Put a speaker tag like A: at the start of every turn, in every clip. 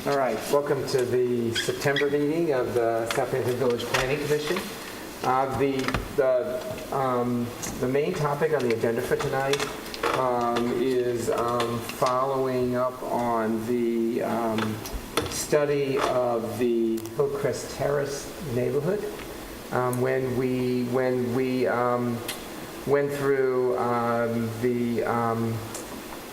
A: All right, welcome to the September meeting of the Southampton Village Planning Commission. The main topic on the agenda for tonight is following up on the study of the Hillcrest Terrace neighborhood. When we went through the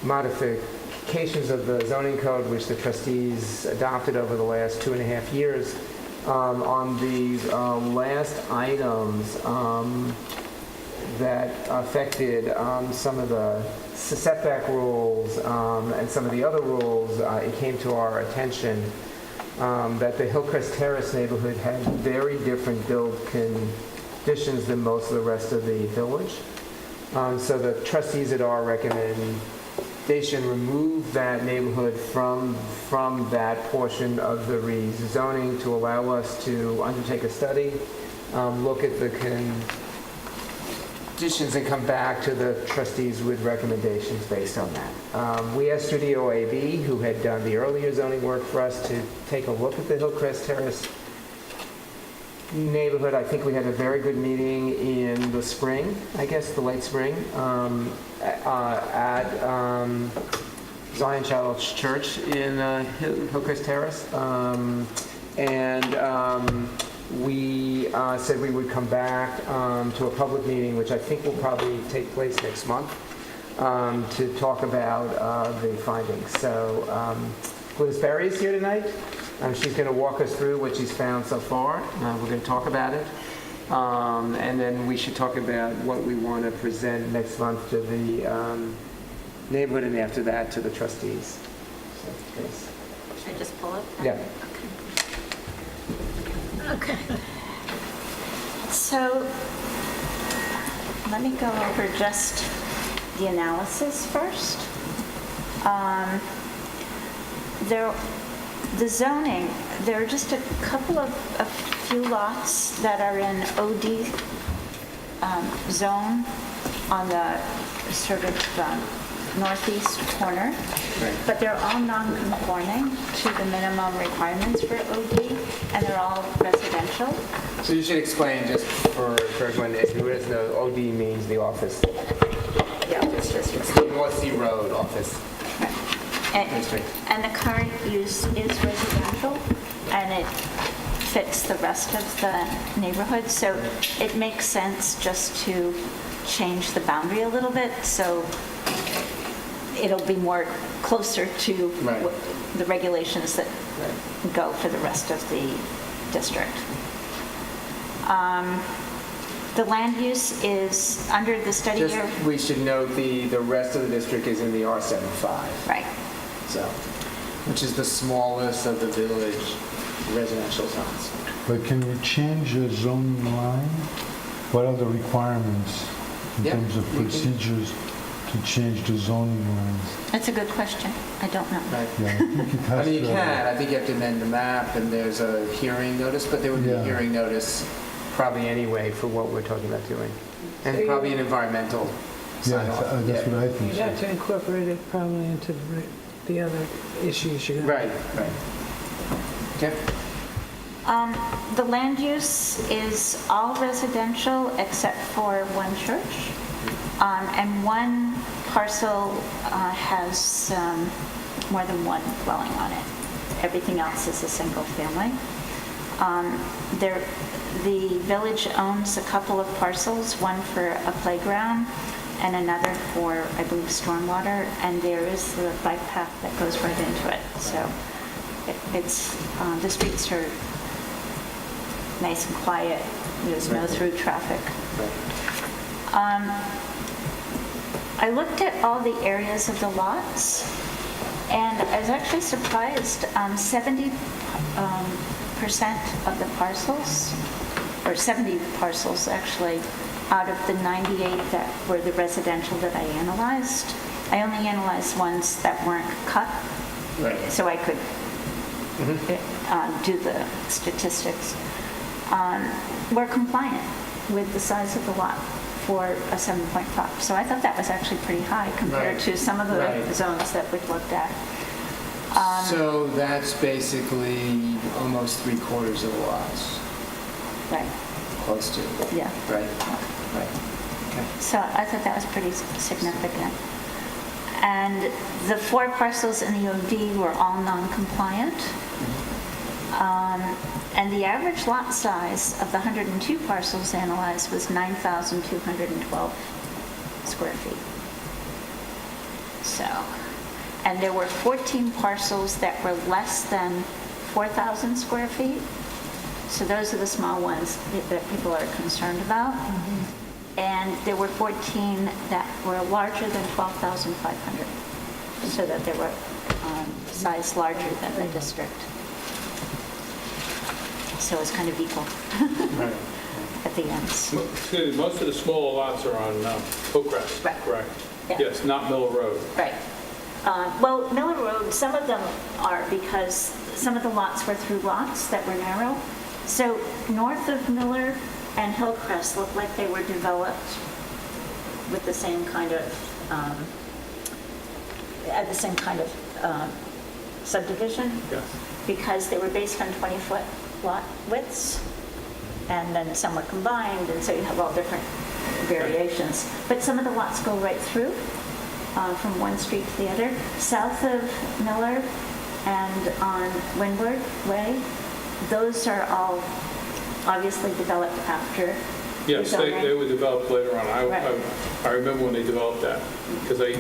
A: modifications of the zoning code, which the trustees adopted over the last 2.5 years, on the last items that affected some of the setback rules and some of the other rules, it came to our attention that the Hillcrest Terrace neighborhood had very different build conditions than most of the rest of the village. So the trustees at our recommendation removed that neighborhood from that portion of the rezoning to allow us to undertake a study, look at the conditions and come back to the trustees with recommendations based on that. We asked Studio AB, who had done the earlier zoning work for us, to take a look at the Hillcrest Terrace neighborhood. I think we had a very good meeting in the spring, I guess the late spring, at Zion Child's Church in Hillcrest Terrace. We said we would come back to a public meeting, which I think will probably take place next month, to talk about the findings. So Liz Berry is here tonight. She's going to walk us through what she's found so far. We're going to talk about it. And then we should talk about what we want to present next month to the neighborhood, and after that to the trustees. So, please.
B: Should I just pull it?
A: Yeah.
B: Okay. So let me go over just the analysis first. The zoning, there are just a few lots that are in OD zone on the sort of northeast corner,
A: Right.
B: but they're all non-conforming to the minimum requirements for OD, and they're all residential.
A: So you should explain, just for everyone who doesn't know, OD means the office.
B: Yeah, it's just
A: It's the North Sea Road office. District.
B: And the current use is residential, and it fits the rest of the neighborhood, so it makes sense just to change the boundary a little bit, so it'll be more closer to
A: Right.
B: the regulations that
A: Right.
B: go for the rest of the district. The land use is under the study
A: Just,
B: area.
A: we should note the rest of the district is in the R75,
B: Right.
A: so, which is the smallest of the village residential zones.
C: But can we change the zoning line? What are the requirements in
A: Yeah,
C: terms of
A: you can.
C: procedures to change the zoning lines?
B: That's a good question. I don't know.
A: Right.
C: Yeah, I think it has
A: I mean, you
C: to-
A: can. I think you have to amend the map, and there's a hearing notice, but there would be a
C: Yeah.
A: hearing notice probably anyway for what we're talking about doing. And probably an environmental
C: Yeah,
A: sign-off.
C: that's what I think.
D: You'd have to incorporate it probably into the other issues you're going to...
A: Right, right. Okay.
B: The land use is all residential except for one church. And one parcel has more than one dwelling on it. Everything else is a single family. The village owns a couple of parcels, one for a playground and another for, I believe, stormwater, and there is the bike path that goes right into it. So it's the streets are nice and quiet. There's no through traffic. I looked at all the areas of the lots, and I was actually surprised. 70% of the parcels, or 70 parcels actually, out of the 98 that were the residential that I analyzed. I only analyzed ones that weren't cut,
A: Right.
B: so I could do the statistics. Were compliant with the size of the lot for a 7.5. So I thought that was actually pretty high compared
A: Right.
B: to some of the
A: Right.
B: zones that we've looked at.
E: So that's basically almost 3/4 of the lots,
B: Right,
E: close to,
B: yeah.
E: right? Right. Okay.
B: So I thought that was pretty significant. And the 4 parcels in the OD were all non-compliant. And the average lot size of the 102 parcels analyzed was 9,212 square feet. So, and there were 14 parcels that were less than 4,000 square feet. So those are the small ones that people are concerned about. And there were 14 that were larger than 12,500, so that they were size larger than the district. So it's kind of equal
F: Right.
B: at the ends.
F: Excuse me, most of the smaller lots are on Hillcrest,
B: Right.
F: correct?
B: Yeah.
F: Yes, not Miller Road.
B: Right. Well, Miller Road, some of them are because some of the lots were through lots that were narrow. So north of Miller and Hillcrest looked like they were developed with the same kind of, subdivision,
F: Yes.
B: because they were based on 20-foot lot widths, and then some were combined, and so you have all different variations. But some of the lots go right through from one street to the other. South of Miller and on Windward Way, those are all obviously developed after
F: Yes, they
B: zoning.
F: were developed later on.
B: Right.
F: I remember when they developed that, because I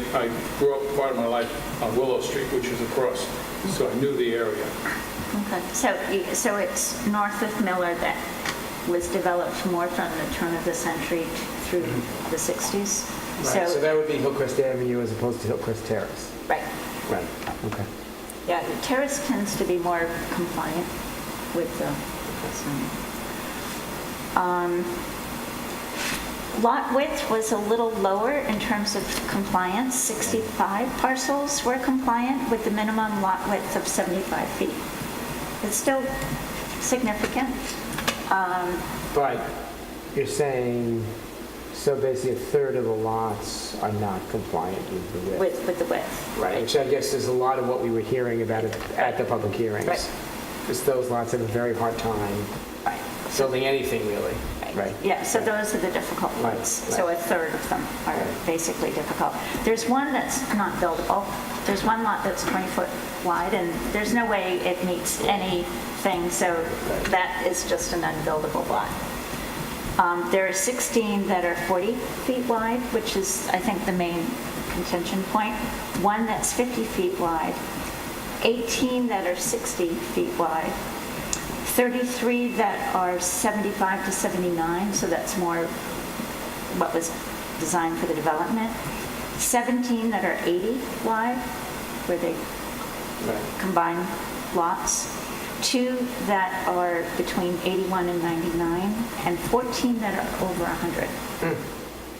F: grew up part of my life on Willow Street, which is across, so I knew the area.
B: Okay, so it's north of Miller that was developed more from the turn of the century through the 60s.
A: Right, so that would be Hillcrest Avenue as opposed to Hillcrest Terrace.
B: Right,
A: Right, okay.
B: yeah, the terrace tends to be more compliant with the zoning. Lot width was a little lower in terms of compliance. 65 parcels were compliant with the minimum lot width of 75 feet. It's still significant.
A: But you're saying, so basically a third of the lots are not compliant with the width.
B: With the width.
A: Right, which I guess is a lot of what we were hearing about at the public hearings.
B: Right.
A: Because those lots have a very hard time
B: Right.
A: building anything really. Right.
B: Yeah, so those are the difficult
A: Right,
B: ones. So a
A: right.
B: third of them are basically difficult. There's one that's not buildable. There's one lot that's 20 foot wide, and there's no way it meets anything, so that is just an unbuildable lot. There are 16 that are 40 feet wide, which is, I think, the main contention point. One that's 50 feet wide, 18 that are 60 feet wide, 33 that are 75 to 79, so that's more what was designed for the development. 17 that are 80 wide, where they
A: Right.
B: combine lots. 2 that are between 81 and 99, and 14 that are over 100.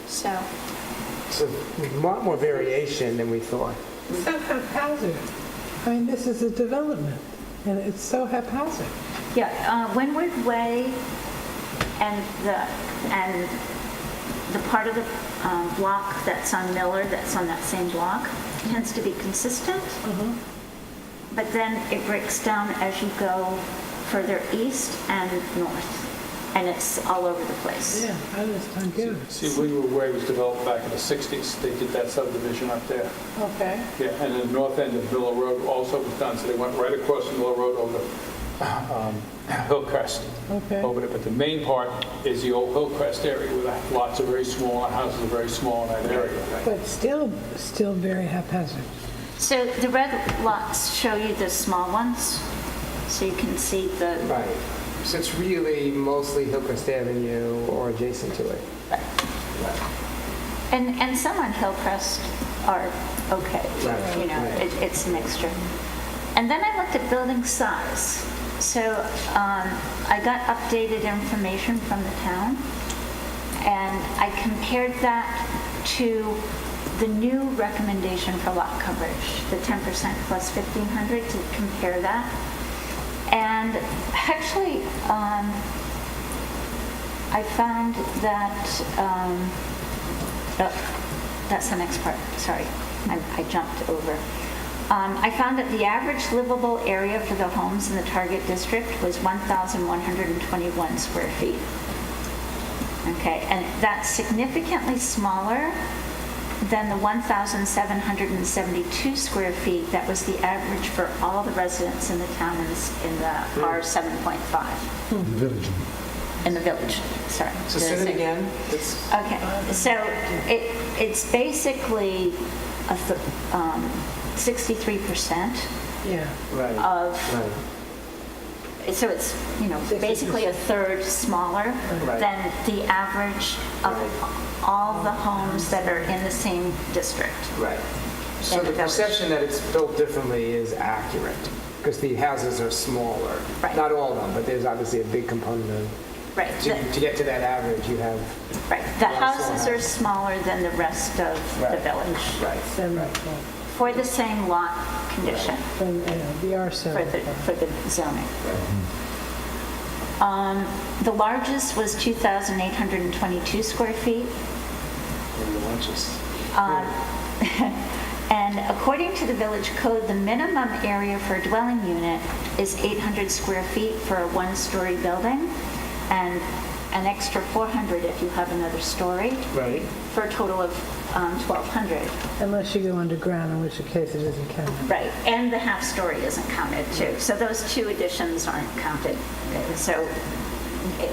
B: So,
A: So a lot more variation than we thought.
D: So haphazard. I mean, this is a development, and it's so haphazard.
B: yeah, Windward Way and the part of the block that's on Miller, that's on that same block, tends to be consistent. But then it breaks down as you go further east and north, and it's all over the place.
D: Yeah, I understand, good.
F: See, Windward Way was developed back in the 60s. They did that subdivision up there.
D: Okay.
F: Yeah, and the north end of Miller Road also was done, so they went right across from Miller Road over Hillcrest.
D: Okay.
F: Over there, but the main part is the old Hillcrest area where the lots are very small, and houses are very small in that area.
D: But still very haphazard.
B: So the red lots show you the small ones, so you can see the,
A: Right. So it's really mostly Hillcrest Avenue or adjacent to it.
B: and some on Hillcrest are okay.
A: Right,
B: You know,
A: right.
B: it's a mixture. And then I looked at building size. So I got updated information from the town, and I compared that to the new recommendation for lot coverage, the 10% plus 1,500, to compare that. And actually, I found that, oh, that's the next part, sorry, I jumped over. I found that the average livable area for the homes in the target district was 1,121 square feet. Okay, and that's significantly smaller than the 1,772 square feet that was the average for all the residents in the town in the R7.5,
C: The village.
B: in the village, sorry.
E: So say that again? It's
B: Okay, so it's basically 63%
D: Yeah.
E: right.
B: of,
A: Right.
B: so it's, basically a third smaller
E: Right.
B: than the average of all the homes that are in the same district.
E: Right. So
B: And
E: the
B: the village.
E: perception that it's built differently is accurate, because the houses are smaller.
B: Right.
E: Not all of them, but there's obviously a big component of,
B: Right,
E: to get to that average, you have,
B: right. The
E: Yeah,
B: houses are smaller than the rest of the
E: Right.
B: village
E: right.
B: for the same lot condition.
D: From the
B: for
D: R7.
B: the zoning. The largest was 2,822 square feet.
E: And the lunches.
B: And according to the village code, the minimum area for a dwelling unit is 800 square feet for a one-story building, and an extra 400 if you have another story,
E: Right.
B: for a total of 1,200.
D: Unless you go underground, in which case it isn't counted.
B: Right, and the half-story isn't counted, too. So those two additions aren't counted. So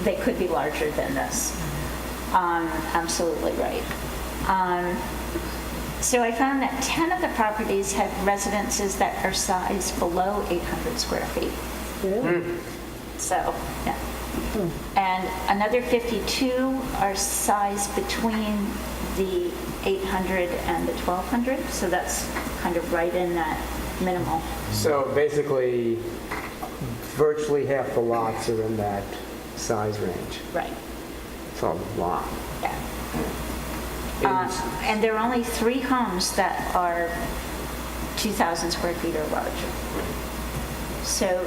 B: they could be larger than this. Absolutely right. So I found that 10 of the properties had residences that are sized below 800 square feet.
D: Really?
B: So, yeah. And another 52 are sized between the 800 and the 1,200, so that's kind of right in that minimal.
A: So basically, virtually half the lots are in that size range.
B: Right,
A: It's a lot.
B: yeah. And there are only 3 homes that are 2,000 square feet or larger. So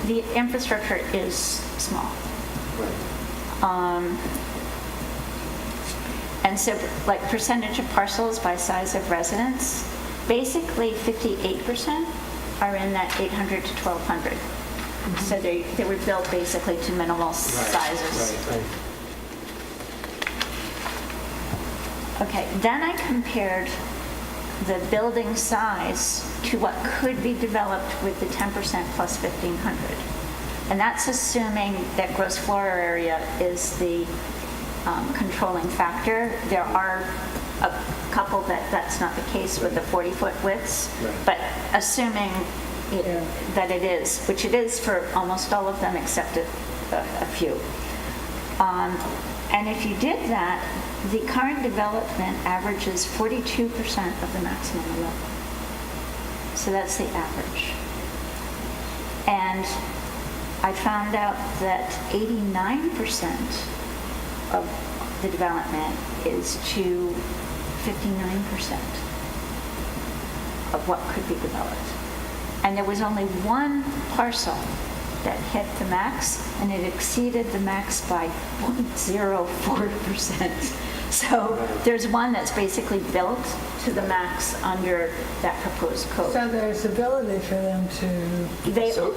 B: the infrastructure is small. And so, like, percentage of parcels by size of residence, basically 58% are in that 800 to 1,200. So they were built basically to minimal sizes.
E: Right.
B: Okay, then I compared the building size to what could be developed with the 10% plus 1,500. And that's assuming that gross floor area is the controlling factor. There are a couple that's not the case with the 40-foot widths,
E: Right.
B: but assuming that it is, which it is for almost all of them except a few. And if you did that, the current development averages 42% of the maximum level. So that's the average. And I found out that 89% of the development is to 59% of what could be developed. And there was only one parcel that hit the max, and it exceeded the max by 0.04%. So there's one that's basically built to the max under that proposed code.
D: So there's ability for them to,
B: They
A: So
B: all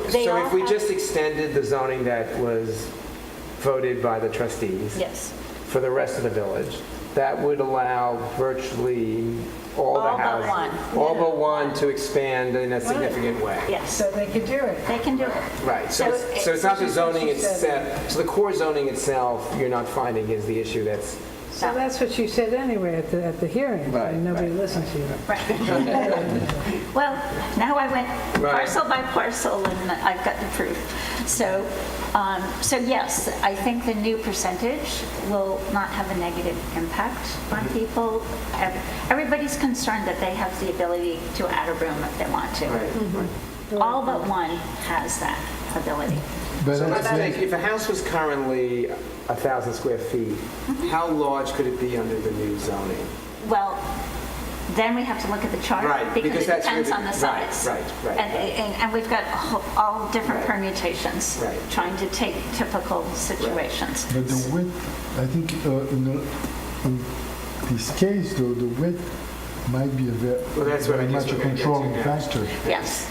A: if we
B: have-
A: just extended the zoning that was voted by the trustees
B: Yes,
A: for the rest of the village, that would allow virtually all the
B: All but
A: houses.
B: one.
A: All but one to expand in a significant way.
B: yes,
D: so they could do it.
B: they can do it.
A: Right,
B: So
A: so it's not the zoning
D: She said-
A: itself, so the core zoning itself, you're not finding is the issue that's,
D: So that's what you said anyway at the hearing,
A: Right,
D: and nobody
A: right.
D: listened to you.
B: Well, now I went
A: Right.
B: parcel by parcel, and I've got the proof. So yes, I think the new percentage will not have a negative impact on people. Everybody's concerned that they have the ability to add a room if they want to. All but one has that ability.
C: But
A: so let's
C: that's-
A: think, if a house was currently 1,000 square feet,
E: How large could it be under the new zoning?
B: Well, then we have to look at the chart.
E: Right,
B: Because
E: because
B: it
E: that's
B: depends
E: really-
B: on the
E: right,
B: size.
E: right,
B: And we've got all different
E: Right.
B: permutations,
E: Right.
B: trying to take typical situations.
C: But the width, I think in this case, though, the width might be
A: Well, that's what I
C: very
A: guess
C: much a
A: we're gonna get to
C: controlling
A: now.
C: factor,
B: Yes,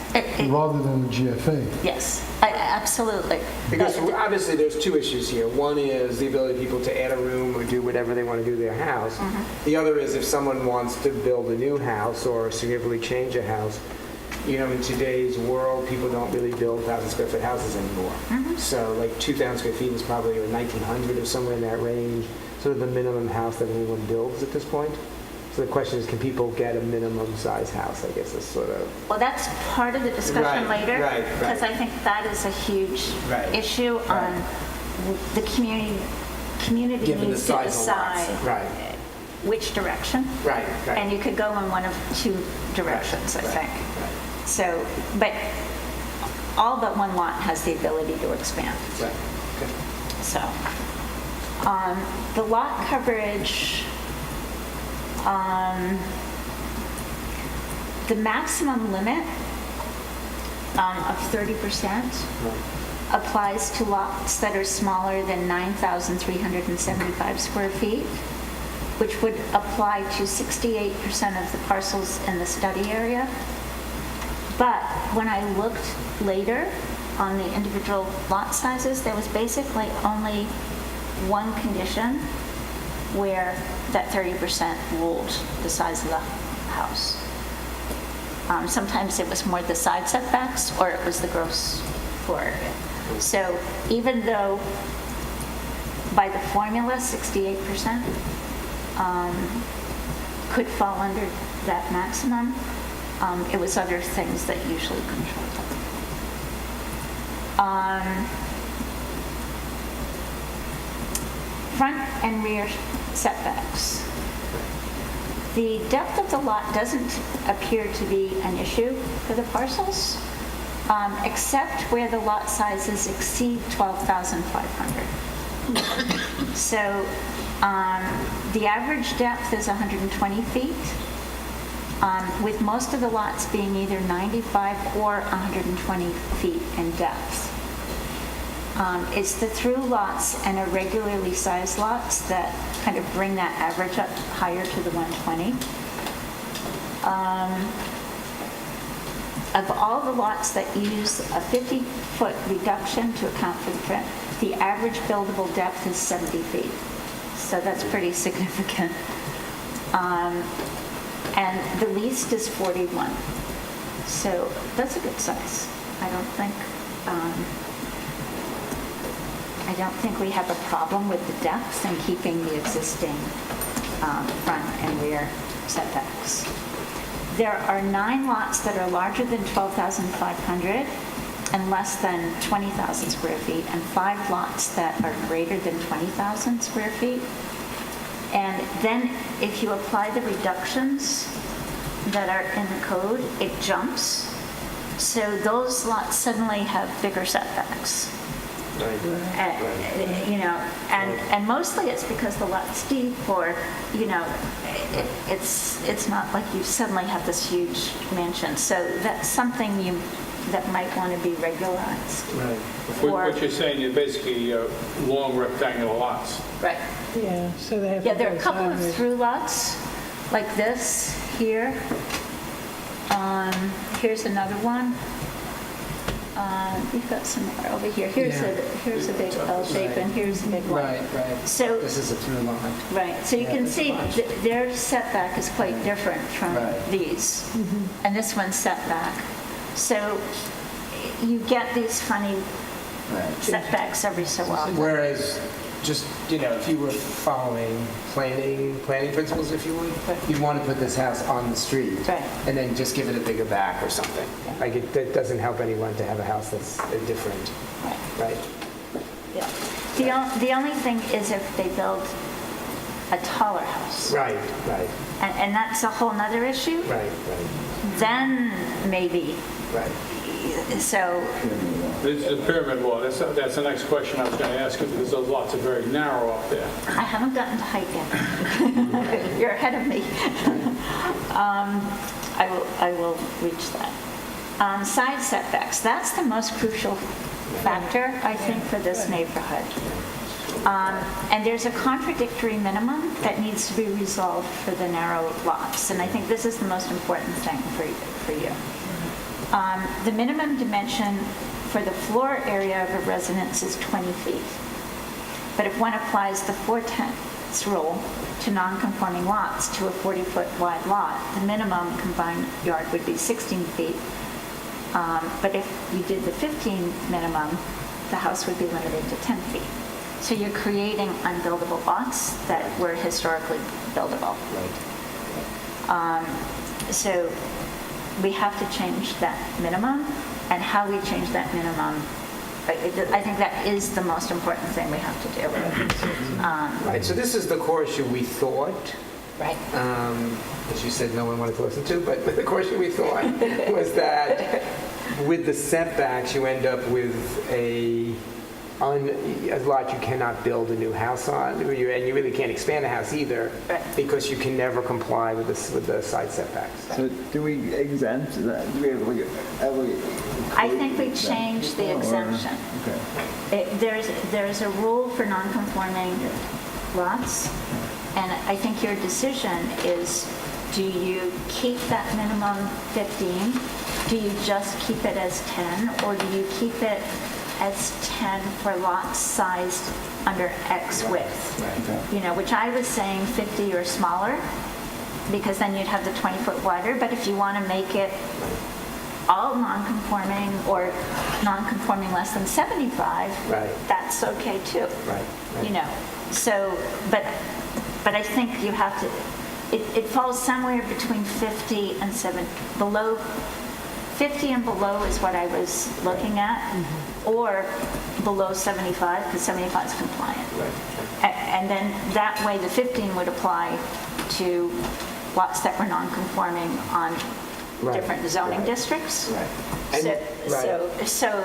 C: rather than the GFA.
B: yes, absolutely.
A: Because obviously, there's two issues here. One is the ability of people to add a room or do whatever they want to do to their house. The other is if someone wants to build a new house or significantly change a house, you know, in today's world, people don't really build 1,000 square foot houses anymore. So like 2,000 square feet is probably, or 1,900 or somewhere in that range, sort of the minimum house that anyone builds at this point. So the question is, can people get a minimum size house, I guess is sort of.
B: Well, that's part of the discussion
A: Right,
B: later.
A: right.
B: Because I think that is a huge
A: Right,
B: issue on the community
A: Given the
B: needs to
A: size of lots.
B: decide
A: Right.
B: which direction.
A: Right, right.
B: And you could go in one of two directions, I
A: Right,
B: think.
A: right.
B: So, but all but one lot has the ability to expand.
A: Right, okay.
B: So, the lot coverage, the maximum limit of 30% applies to lots that are smaller than 9,375 square feet, which would apply to 68% of the parcels in the study area. But when I looked later on the individual lot sizes, there was basically only one condition where that 30% ruled the size of the house. Sometimes it was more the side setbacks or it was the gross floor area. So even though by the formula 68% could fall under that maximum, it was other things that usually controlled it. Front and rear setbacks. The depth of the lot doesn't appear to be an issue for the parcels, except where the lot sizes exceed 12,500. So the average depth is 120 feet, with most of the lots being either 95 or 120 feet in depth. It's the through lots and irregularly sized lots that kind of bring that average up higher to the 120. Of all the lots that use a 50-foot reduction to account for the front, the average buildable depth is 70 feet. So that's pretty significant. And the least is 41. So that's a good size. I don't think we have a problem with the depth and keeping the existing front and rear setbacks. There are 9 lots that are larger than 12,500 and less than 20,000 square feet, and 5 lots that are greater than 20,000 square feet. And then if you apply the reductions that are in the code, it jumps. So those lots suddenly have bigger setbacks. And mostly it's because the lot's deep, or it's not like you suddenly have this huge mansion. So that's something that might want to be regularized.
A: Right.
F: What you're saying is basically long rectangular lots.
B: Right.
D: Yeah, so they have to
B: Yeah, there are a
D: go
B: couple of
D: sideways.
B: through lots like this here. Here's another one. You've got some more over here. Here's a big L shape, and here's a big one.
E: Right.
B: So
A: This is a through line.
B: right, so you
E: Yeah,
B: can
E: that's
B: see
E: fine.
B: their setback is quite different from
E: Right.
B: these, and this one's setback. So you get these funny
E: Right.
B: setbacks every so often.
A: Whereas, just, if you were following planning principles, if you would, you'd want to put this house on the street.
B: Right.
A: And then just give it a bigger back or something. Like, it doesn't help anyone to have a house that's different,
B: Right.
A: right?
B: Yeah. The only thing is if they build a taller house,
A: Right,
B: and that's a whole nother issue,
A: right,
B: then maybe,
A: right.
B: so,
F: This is the pyramid wall. That's the next question I was going to ask you, because those lots are very narrow up there.
B: I haven't gotten to height yet. You're ahead of me. I will reach that. Side setbacks, that's the most crucial factor, I think, for this neighborhood. And there's a contradictory minimum that needs to be resolved for the narrow lots, and I think this is the most important thing for you. The minimum dimension for the floor area of a residence is 20 feet. But if one applies the 4/10ths rule to non-conforming lots to a 40-foot wide lot, the minimum combined yard would be 16 feet. But if you did the 15 minimum, the house would be limited to 10 feet. So you're creating unbuildable lots that were historically buildable. So we have to change that minimum, and how we change that minimum, I think that is the most important thing we have to do.
A: Right, so this is the core issue we thought,
B: Right.
A: as you said, no one wanted to listen to, but the core issue we thought was that with the setbacks, you end up with a lot you cannot build a new house on, and you really can't expand a house either,
B: Right.
A: because you can never comply with the side setbacks.
G: So do we exempt that? Do we ever
B: I think we changed the exemption.
G: Okay.
B: There's a rule for non-conforming lots, and I think your decision is, do you keep that minimum 15? Do you just keep it as 10, or do you keep it as 10 for lots sized under X width? You know, which I was saying 50 or smaller, because then you'd have the 20-foot wider, but if you want to make it all non-conforming or non-conforming less than 75,
A: Right.
B: that's okay too.
A: Right, right.
B: You know, so, but I think you have to, it falls somewhere between 50 and 70, below, 50 and below is what I was looking at, or below 75, because 75 is compliant. And then that way, the 15 would apply to lots that were non-conforming on
A: Right,
B: different zoning
A: right,
B: districts.
A: right. And-
B: So,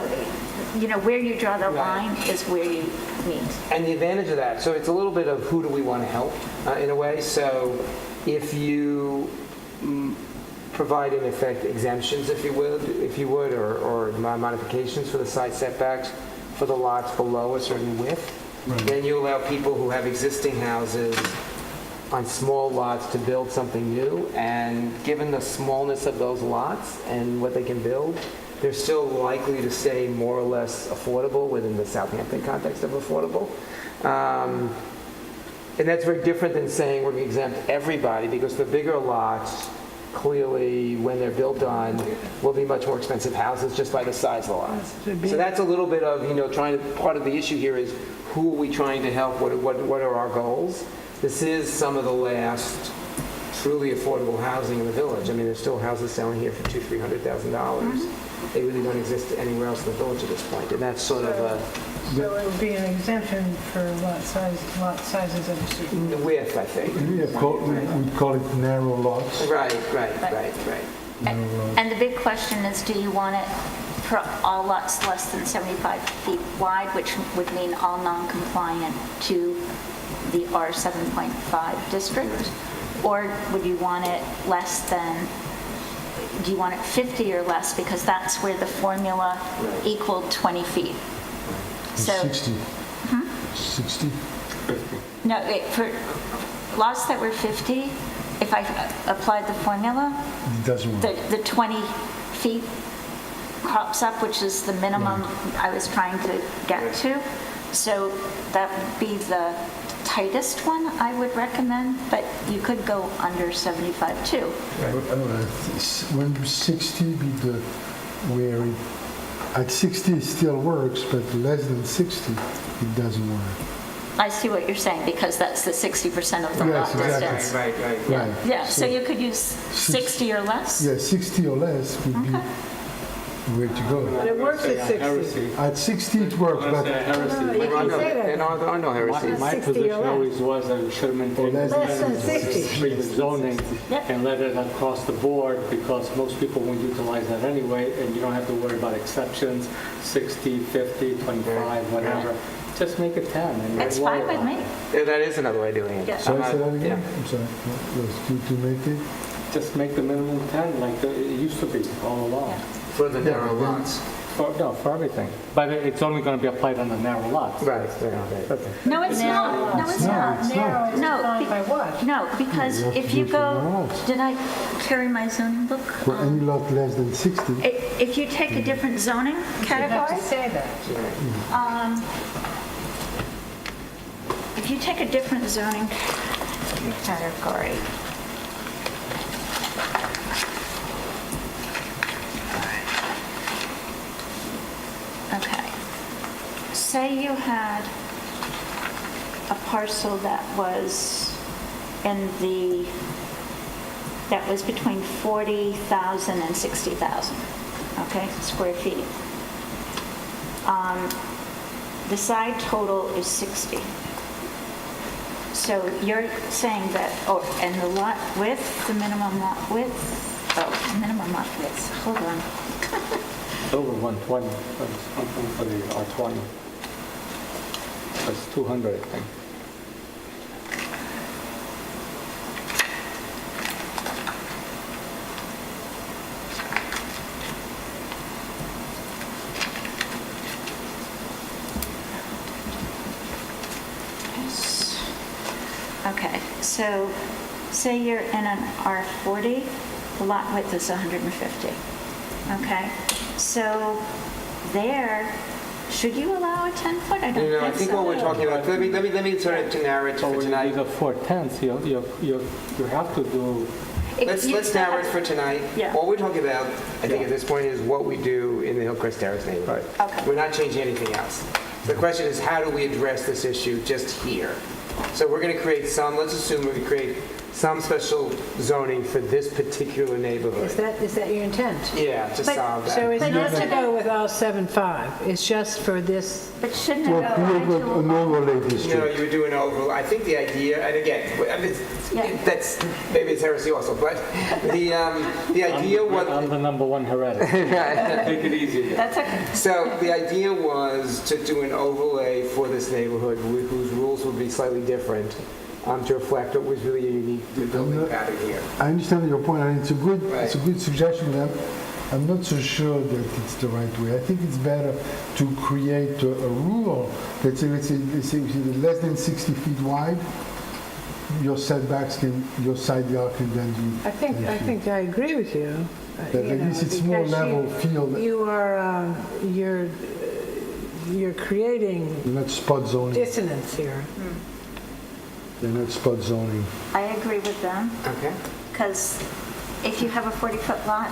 B: you know, where you draw the
A: Right.
B: line is where you meet.
A: And the advantage of that, so it's a little bit of who do we want to help in a way. So if you provide in effect exemptions, if you would, or modifications for the side setbacks for the lots below a certain width, then you allow people who have existing houses on small lots to build something new, and given the smallness of those lots and what they can build, they're still likely to stay more or less affordable within the Southampton context of affordable. And that's very different than saying we're going to exempt everybody, because the bigger lots, clearly, when they're built on, will be much more expensive houses just by the size of the lots. So that's a little bit of, part of the issue here is who are we trying to help? What are our goals? This is some of the last truly affordable housing in the village. I mean, there's still houses selling here for $200,000-$300,000. They really don't exist anywhere else in the village at this point, and that's sort of a
D: So it would be an exemption for lot sizes of a certain...
A: width, I think.
C: We call it narrow lots.
A: Right.
B: And the big question is, do you want it for all lots less than 75 feet wide, which would mean all non-compliant to the R7.5 district? Or would you want it less than, do you want it 50 or less, because that's where the formula equaled 20 feet? So,
C: 60. 60?
B: no, for lots that were 50, if I applied the formula,
C: It doesn't work.
B: the 20 feet crops up, which is the minimum I was trying to get to. So that would be the tightest one I would recommend, but you could go under 75 too.
C: When 60 be the where it, at 60 it still works, but less than 60 it doesn't work.
B: I see what you're saying, because that's the 60% of the lot
C: Yes, exactly.
B: distance.
A: Right.
C: Right.
B: Yeah, so you could use 60 or less?
C: Yeah, 60 or less would be
B: Okay.
C: where to go.
D: But it works at 60.
F: Heresy.
C: At 60 it works,
F: I
C: but
F: say heresy.
D: No, you can say that.
A: I know heresy.
D: Less
H: My
D: 60 or
H: position
D: less.
H: always was that we should have maintained
C: Less
D: than 60.
H: previous zoning
B: Yep.
H: and let it across the board, because most people won't utilize that anyway, and you don't have to worry about exceptions, 60, 50, 25, whatever. Just make it 10. And
B: That's
H: don't worry
B: fine with
H: about
B: me.
H: it.
A: That is another way of doing it.
B: Yeah.
C: sorry, say that again?
A: Yeah.
C: I'm sorry. To make it?
H: Just make the minimum 10 like it used to be all along.
A: For the narrow
C: Yeah, then-
A: lots.
H: For everything. But it's only going to be applied on the narrow lots.
A: Right.
B: No, it's not. No, it's not.
D: Narrow is
B: No,
D: defined by what?
B: No, because
C: You have
B: if
C: to
B: you
C: do it for
B: go,
C: lots.
B: did I carry my zoning book?
C: For any lot less than 60,
B: If you take a different zoning
D: You have to
B: category,
D: say that.
B: if you take a different zoning category, okay, say you had a parcel that was that was between 40,000 and 60,000, okay, square feet. The side total is 60. So you're saying that, and the lot width, the minimum lot width, minimum lot width, hold on.
H: It's over 120 for the R20. It's 200, I think.
B: Okay, so say you're in an R40, the lot width is 150. Okay, so there, should you allow a 10-foot? I don't think so.
A: I think what we're talking about, let me sort of narrow it
H: So
A: for
H: when you
A: tonight.
H: do the 410s, you have to do,
A: Let's narrow it for tonight.
B: Yeah.
A: What we're talking about, I think at this point, is what we do in the Hillcrest Terrace neighborhood.
B: Okay.
A: We're not changing anything else. The question is, how do we address this issue just here? So we're going to create some, let's assume we're going to create some special zoning for this particular neighborhood.
D: Is that your intent?
A: Yeah, to
B: But-
A: solve
D: So
A: that.
D: it's
B: But
D: not
B: isn't
D: to
B: it-
D: go with all 7.5, it's just for this,
B: But shouldn't it
C: well,
B: go
C: create
B: into
C: an overlay district.
A: You would do an over, I think the idea, and again, I mean,
B: Yeah.
A: that's, maybe it's heresy also, but the idea was...
H: I'm the number one heretic. Take it easy.
B: That's okay.
A: So the idea was to do an overlay for this neighborhood whose rules would be slightly different to reflect what was really a unique building pattern here.
C: I understand your point, and it's a
A: Right.
C: good suggestion, but I'm not so sure that it's the right way. I think it's better to create a rule that says, let's say less than 60 feet wide, your setbacks your side yard can then be.
D: I think I agree with you.
C: That at least it's more
D: because
C: level field.
D: You are, you're creating
C: You're not spot zoning.
D: dissonance here.
C: They're not spot zoning.
B: I agree with them,
A: Okay.
B: because if you have a 40-foot lot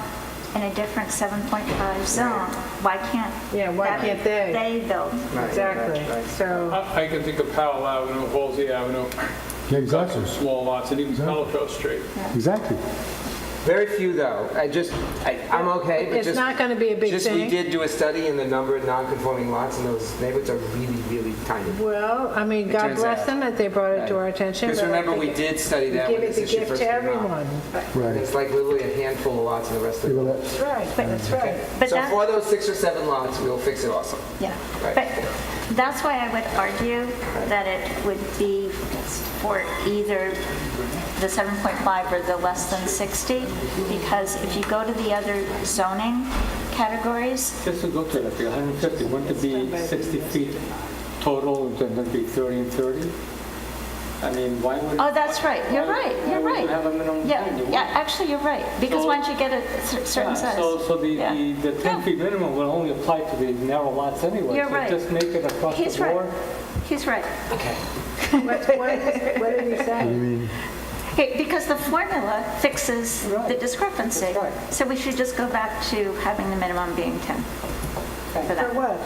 B: in a different 7.5 zone, why can't?
D: Yeah, why
B: that-
D: can't they?
B: They build.
A: Right,
D: Exactly,
A: right.
D: so,
F: I can think of Powell Avenue, Halsey Avenue,
C: Yeah,
F: got
C: exactly.
F: some small lots, and even Pelico Street.
C: Exactly.
A: Very few, though. I'm okay, but
D: it's
A: just...
D: not going to be a big
A: Just, we
D: thing.
A: did do a study in the number of non-conforming lots, and those neighborhoods are really, really tiny.
D: Well, I mean,
A: It
D: God
A: turns
D: bless
A: out.
D: them that they brought it to our attention.
A: Because
D: but I
A: remember, we
D: think
A: did study
D: we
A: that
D: give
A: when
D: it
A: this
D: the
A: issue
D: gift
A: first
D: to
A: came up.
D: everyone.
A: And
C: Right.
A: it's like literally a handful of lots, and the rest of
C: Yeah,
A: them...
C: well,
D: That's right, that's right.
B: But
A: So
B: that-
A: for those 6 or 7 lots, we'll fix it also.
B: Yeah,
A: Right.
B: but that's why I would argue that it would be for either the 7.5 or the less than 60, because if you go to the other zoning categories,
H: Just to go to that, the 150, wouldn't it be 60 feet total, and then it'd be 30 and 30? I mean, why would?
B: oh, that's right, you're right,
H: why
B: you're
H: would
B: right.
H: you have a minimum
B: Yeah,
H: height? You
B: yeah,
H: wouldn't.
B: actually, you're right, because
H: So-
B: once you get a certain
H: Yeah,
B: size.
H: So
B: Yeah.
H: the 10
B: Yeah.
H: feet minimum will only apply to the narrow lots anyway.
B: You're right.
H: So just make it across
B: He's
H: the
B: right,
H: board.
B: he's right.
A: Okay.
D: What did he say?
B: Okay, because the formula fixes the
H: Right.
B: discrepancy.
H: That's right.
B: So we should just go back to having the minimum being 10 for
D: For
B: that.
D: what?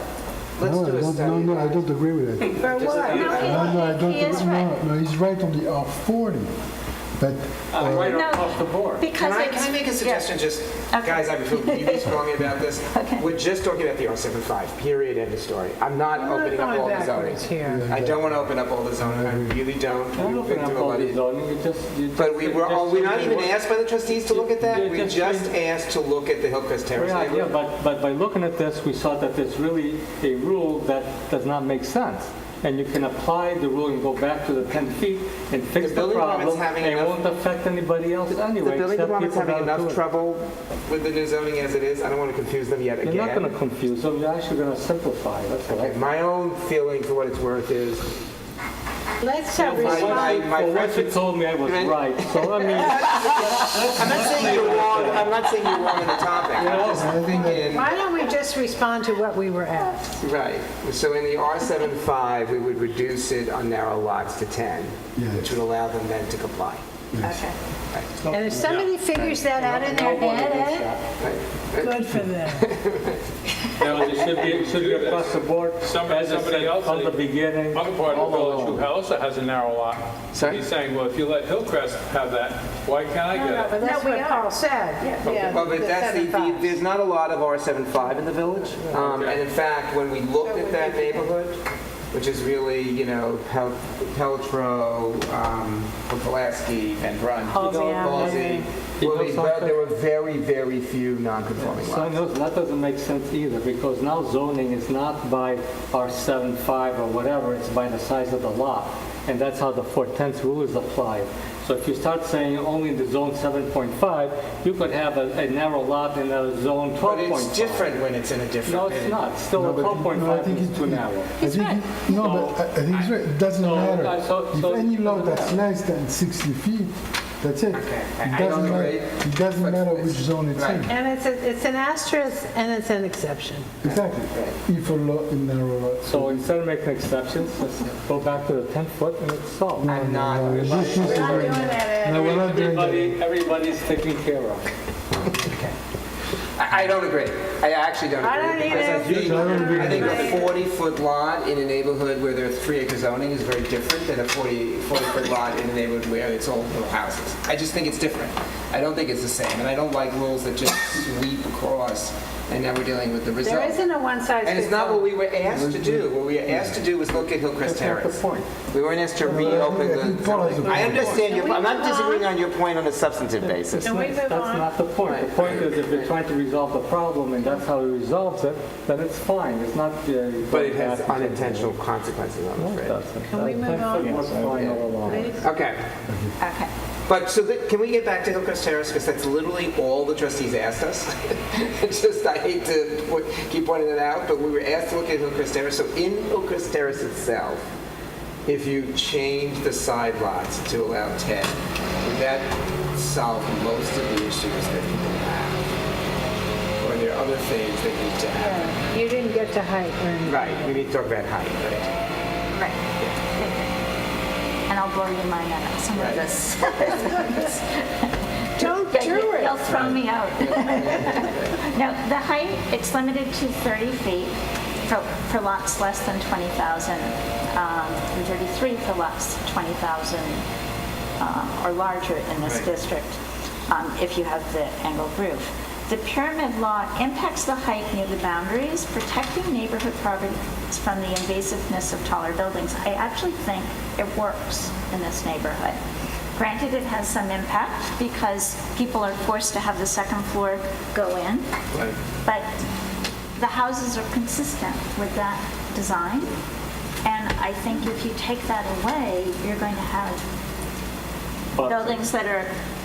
A: Let's
C: No,
A: do a study.
C: no, I don't agree with it.
D: For what?
B: No,
C: I don't.
B: he is
C: no,
B: right.
C: no, he's right on the R40, but
H: Right
B: No.
H: across the board.
B: Because
A: Can I
B: it's-
A: make a suggestion, just,
B: Okay.
A: guys, I feel really strongly about this.
B: Okay.
A: We're just talking about the R75, period, end of story. I'm not
D: We're
A: opening
D: not
A: up all
D: going
A: the zoning.
D: backwards here.
A: I don't want to open up all the zoning, I really don't.
H: Don't
A: We've
H: open
A: been
H: up
A: through a
H: all
A: lot
H: the
A: of-
H: zoning, you
A: But we're not even
H: asked.
A: asked by the trustees to look at that?
H: Yeah,
A: We
H: just-
A: just asked to look at the Hillcrest Terrace
H: Yeah,
A: neighborhood?
H: but by looking at this, we saw that there's really a rule that does not make sense. and you can apply the rule and go back to the 10 feet and fix
A: The
H: the
A: building department's
H: problem,
A: having
H: and it
A: enough-
H: won't affect anybody else
A: The
H: anyway,
A: building
H: except
A: department's
H: people
A: having
H: that do
A: enough
H: it.
A: trouble with the new zoning as it is. I don't want to confuse them yet
H: You're not going
A: again.
H: to confuse them, you're actually going to simplify, that's all.
A: Okay, my own feeling, for what it's worth, is
D: Let's
A: my
D: respond.
A: my
H: For what you
A: preference.
H: told me, I was
A: Right.
H: right, so I mean,
A: I'm not saying you're wrong. I'm not saying you're wrong on the topic. I'm just thinking.
D: Why don't we just respond to what we were asked?
A: Right. So in the R75, we would reduce it on narrow lots to 10,
C: Yes.
A: which would allow them then to comply.
B: Okay.
D: And if somebody figures that out in their head,
A: Right.
D: good for them.
H: no, it should be across the board,
F: Somebody
H: as I said
F: else
H: from the beginning.
F: Other part of
H: all
F: the village
H: along.
F: who also has a narrow lot.
A: Sorry?
F: He's saying, well, if you let Hillcrest have that, why can't I get it?
D: But that's what Paul said. Yeah,
A: Well, but
D: the
A: that's the,
D: 75.
A: there's not a lot of R75 in the village. And in fact, when we looked at that neighborhood, which is really, you know, Peltro, Pulaski, Van Brunt,
D: Halsey
A: Halsey,
H: You know
A: well,
H: something?
A: there were very, very few non-conforming
H: So
A: lots.
H: no, that doesn't make sense either, because now zoning is not by R75 or whatever, it's by the size of the lot. And that's how the 4/10 rule is applied. So if you start saying only in the zone 7.5, you could have a narrow lot in a zone 12.5.
A: But it's different when it's in a different.
H: No, it's not. Still,
C: No,
H: a
C: but- no, I
H: 12.5
C: think
H: is
C: it-
H: too narrow.
C: I think it- no, but I think it's right. It doesn't
H: So,
C: matter.
H: so-
C: If
H: so-
C: any lot that's less than 60 feet, that's it.
A: Okay, I
C: It
A: don't
C: doesn't matter.
A: agree,
C: It doesn't
A: but
C: matter
A: it's-
C: which zone it's
A: right.
C: in.
D: And it's an asterisk and it's an exception.
C: Exactly. If a lot in narrow lot.
H: So instead of making exceptions, let's go back to the 10 foot and it's solved.
A: I'm not.
C: No,
D: Not doing that,
C: No, we're not doing that.
H: Everybody's taken care of.
A: I don't agree. I actually don't agree.
D: I don't
A: because
D: either.
A: I think a 40-foot lot in a neighborhood where there's 3-acre zoning is very different than a 40-foot lot in a neighborhood where it's all little houses. I just think it's different. I don't think it's the same, and I don't like rules that just sweep across, and now we're dealing with the result.
D: There isn't a one-size-fits-all.
A: And it's not what we were asked to do. What we were asked to do was look at Hillcrest
H: That's not the
A: Terrace.
H: point.
A: We weren't asked to
C: I
A: reopen
C: think Paul has a
A: the...
C: point.
A: I understand your...
D: Can we
A: I'm not
D: move on?
A: disagreeing on your point on a substantive basis.
D: Can we move
H: That's
D: on?
H: not the point. The point is if you're trying to resolve the problem and that's how he resolves it, then it's fine. It's not...
A: But it has unintentional consequences, I'm
H: No, it
A: afraid.
H: doesn't.
D: Can we move on?
H: That was fine all along.
D: Please?
A: Okay.
B: Okay.
A: But so can we get back to Hillcrest Terrace? Because that's literally all the trustees asked us. It's just, I hate to keep pointing it out, but we were asked to look at Hillcrest Terrace. So in Hillcrest Terrace itself, if you change the side lots to allow 10, would that solve most of the issues that people have? Or are there other things that need to happen?
D: Yeah, you didn't get to height or anything.
A: Right, we need to talk about height, right?
B: Right. And I'll blow your mind on some of
A: Right.
B: this.
D: Don't do it.
B: They'll throw me out. No, the height, it's limited to 30 feet for lots less than 20,000, and 33 for lots 20,000 or larger in this
A: Right.
B: district, if you have the angled roof. The pyramid law impacts the height near the boundaries, protecting neighborhood properties from the invasiveness of taller buildings. I actually think it works in this neighborhood. Granted, it has some impact because people are forced to have the second floor go in,
A: Right.
B: but the houses are consistent with that design. And I think if you take that away, you're going to have
H: But-
B: buildings that are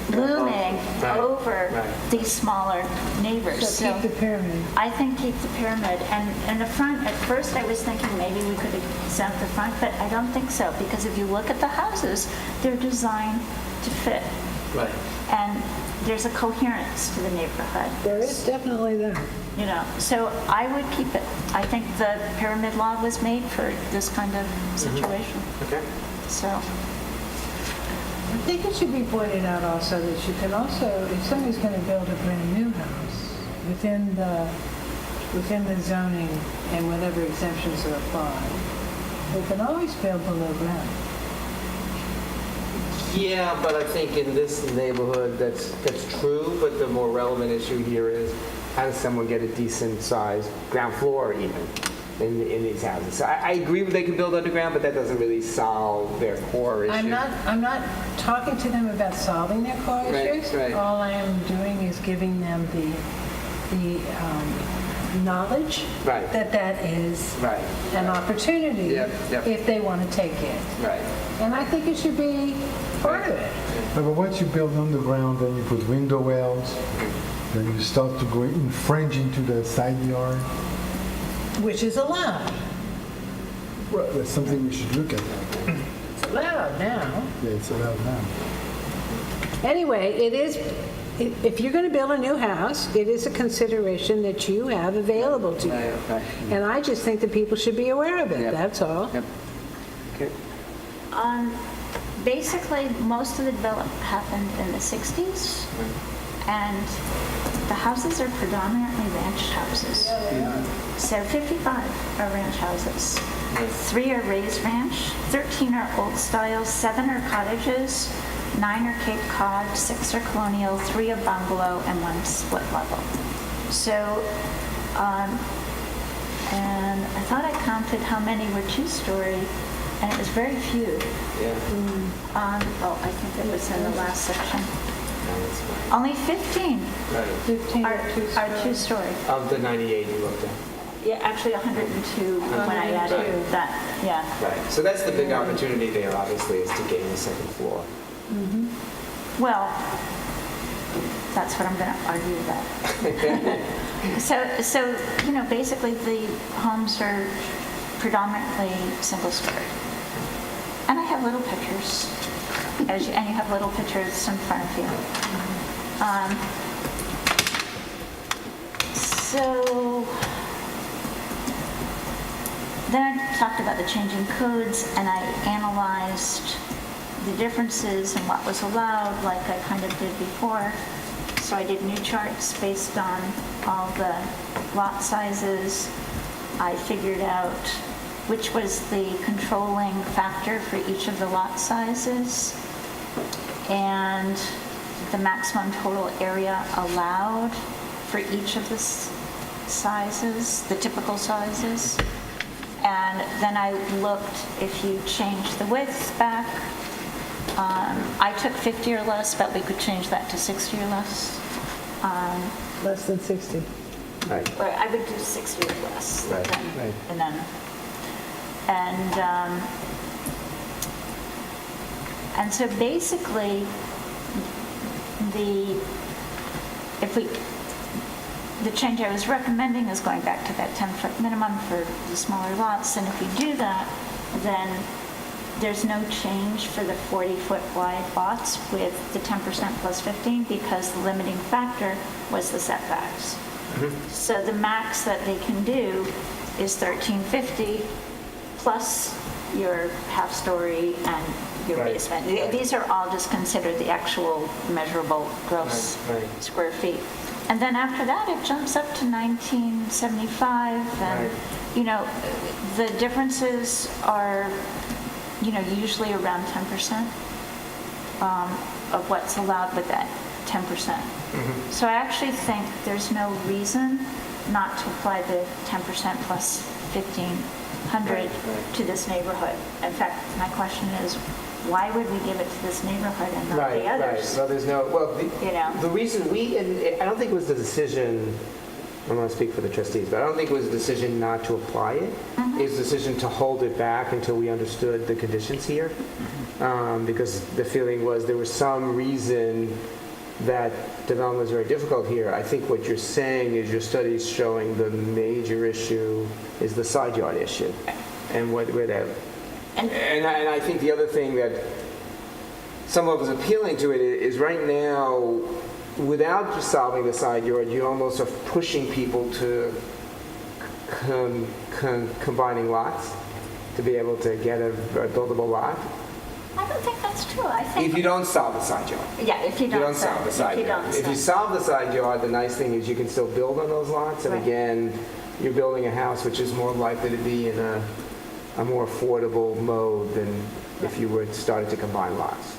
B: looming
A: Right,
B: over
A: right.
B: these smaller neighbors.
D: So keep the pyramid.
B: I think keep the pyramid. And in the front, at first I was thinking maybe we could exempt the front, but I don't think so. Because if you look at the houses, they're designed to fit.
A: Right.
B: And there's a coherence to the neighborhood.
D: There is definitely that.
B: You know, so I would keep it. I think the pyramid law was made for this kind of situation.
A: Okay.
B: So,
D: I think it should be pointed out also that you can also, if somebody's going to build a brand-new house within the zoning and whatever exemptions are applied, they can always build below ground.
A: Yeah, but I think in this neighborhood, that's true, but the more relevant issue here is, how does someone get a decent-sized ground floor even in these houses? So I agree they can build underground, but that doesn't really solve their core issue.
D: I'm not talking to them about solving their core
A: Right,
D: issues.
A: right.
D: All I am doing is giving them the knowledge
A: Right.
D: that is
A: Right.
D: an opportunity
A: Yep.
D: if they want to take it.
A: Right.
D: And I think it should be part of it.
C: But once you build underground, then you put window wells, then you start to go infringe into the side yard.
D: Which is allowed.
C: Well, that's something we should look at.
D: It's allowed now.
C: Yeah, it's allowed now.
D: Anyway, it is, if you're going to build a new house, it is a consideration that you have available to you.
A: Right.
D: And I just think that people should be aware of it,
A: Yep.
D: that's all.
A: Yep. Okay.
B: Basically, most of the development happened in the 60s, and the houses are predominantly ranch houses. So 55 are ranch houses. 3 are raised ranch, 13 are old style, 7 are cottages, 9 are Cape Cod, 6 are colonial, 3 are bungalow, and 1 split level. So, and I thought I counted how many were two-story, and it was very few.
A: Yeah.
B: Oh, I think it was in the last section.
A: No, that's fine.
B: Only 15
A: Right.
D: 15
B: are two-story.
A: Of the 98 you looked at.
B: Yeah, actually 102 when I added
D: 102.
B: that, yeah.
A: Right. So that's the big opportunity there, obviously, is to gain the second floor.
B: Well, that's what I'm going to argue about. So, basically the homes are predominantly single-story. And I have little pictures, and you have little pictures in front of you. So, then I talked about the changing codes, and I analyzed the differences and what was allowed, like I kind of did before. So I did new charts based on all the lot sizes. I figured out which was the controlling factor for each of the lot sizes, and the maximum total area allowed for each of the sizes, the typical sizes. And then I looked, if you change the width back, I took 50 or less, but we could change that to 60 or less.
D: Less than 60.
A: Right.
B: Or I would do 60 or less.
A: Right,
B: then-
A: right.
B: And then, and so basically, the change I was recommending is going back to that 10-foot minimum for the smaller lots. And if we do that, then there's no change for the 40-foot wide lots with the 10% plus 15, because the limiting factor was the setbacks. So the max that they can do is 1350 plus your half-story and your
A: Right.
B: basement. These are all just considered the actual measurable gross
A: Right.
B: square feet. And then after that, it jumps up to 1975, and,
A: Right.
B: the differences are, usually around 10% of what's allowed with that 10%. So I actually think there's no reason not to apply the 10% plus 1,500 to this neighborhood. In fact, my question is, why would we give it to this neighborhood and not
A: Right,
B: the
A: right.
B: others?
A: Well, there's no, well,
B: You know.
A: the reason and I don't think it was the decision, I don't want to speak for the trustees, but I don't think it was a decision not to apply it. It was a decision to hold it back until we understood the conditions here. Because the feeling was there was some reason that development was very difficult here. I think what you're saying is your study's showing the major issue is the side yard issue. And where that,
B: And-
A: and I think the other thing that some of us appealing to it is right now, without solving the side yard, you almost are pushing people to combining lots to be able to get a buildable lot.
B: I don't think that's true. I think,
A: If you don't solve the side yard.
B: yeah, if you
A: You don't
B: don't
A: solve the side
B: if you
A: yard.
B: don't
A: If you
B: solve-
A: solve the side yard, the nice thing is you can still build on those lots. And
B: Right.
A: again, you're building a house which is more likely to be in a more affordable mode than if you were started to combine lots.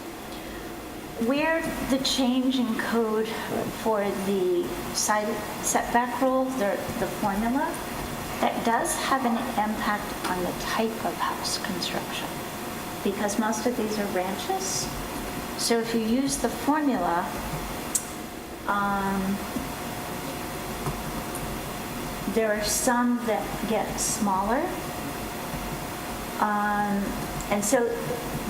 B: Where the change in code for the side setback rule, the formula, that does have an impact on the type of house construction, because most of these are ranches. So if you use the formula, There are some that get smaller. And so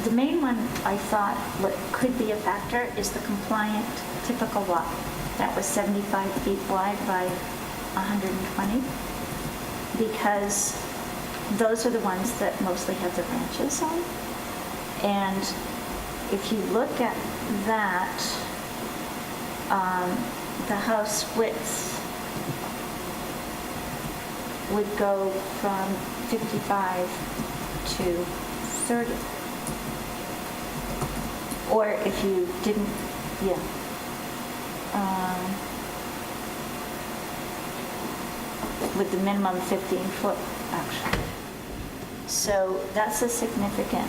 B: the main one I thought what could be a factor is the compliant typical lot. That was 75 feet wide by 120, because those are the ones that mostly have the ranches on. And if you look at that, the house width would go from 55 to 30. Or if you didn't, yeah. With the minimum 15 foot, actually. So that's a significant.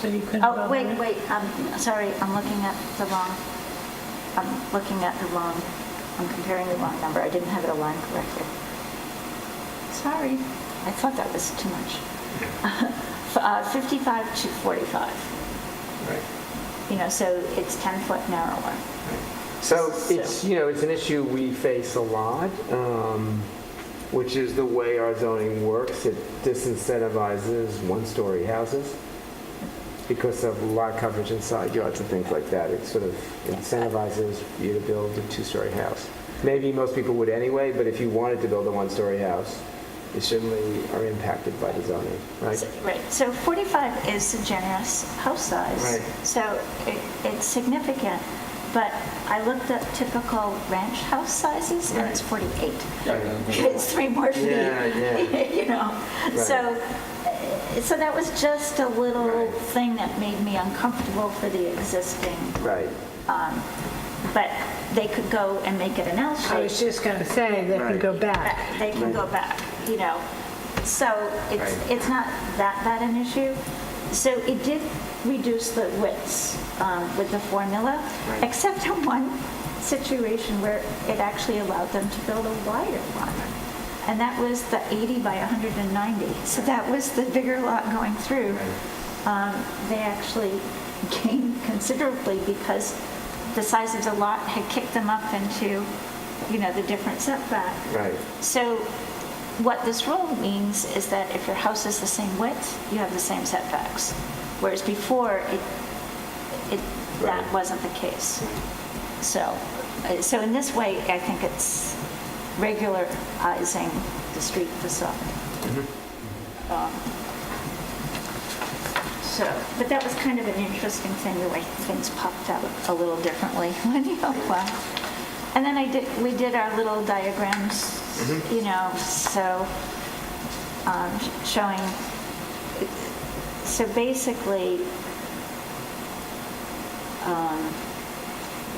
D: So you couldn't
B: Oh,
D: build
B: wait,
D: it?
B: wait, sorry, I'm looking at the wrong, I'm comparing the wrong number. I didn't have it aligned correctly. Sorry, I thought that was too much. 55 to 45,
A: Right.
B: you know, so it's 10 foot narrower.
A: So it's, you know, it's an issue we face a lot, which is the way our zoning works. It disincentivizes one-story houses because of lot coverage and side yards and things like that. It sort of incentivizes you to build a two-story house. Maybe most people would anyway, but if you wanted to build a one-story house, you certainly are impacted by the zoning, right?
B: Right, so 45 is a generous house size.
A: Right.
B: So it's significant, but I looked at typical ranch house sizes, and it's 48. It's 3 more feet,
A: Yeah.
B: you know? So that was just a little
A: Right.
B: thing that made me uncomfortable for the existing,
A: Right.
B: but they could go and make it an L shape.
D: I was just going to say, they
A: Right.
D: could go back.
B: They can go back, you know. So
A: Right.
B: it's not that bad an issue. So it did reduce the widths with the formula,
A: Right.
B: except in one situation where it actually allowed them to build a wider one. And that was the 80 by 190. So that was the bigger lot going through. They actually gained considerably because the size of the lot had kicked them up into, you know, the different setback.
A: Right.
B: So what this rule means is that if your house is the same width, you have the same setbacks. Whereas before, that
A: Right.
B: wasn't the case. So in this way, I think it's regularizing the street facade. But that was kind of an interesting thing, the way things popped out a little differently when you apply. And then we did our little diagrams, you know, so showing, so basically,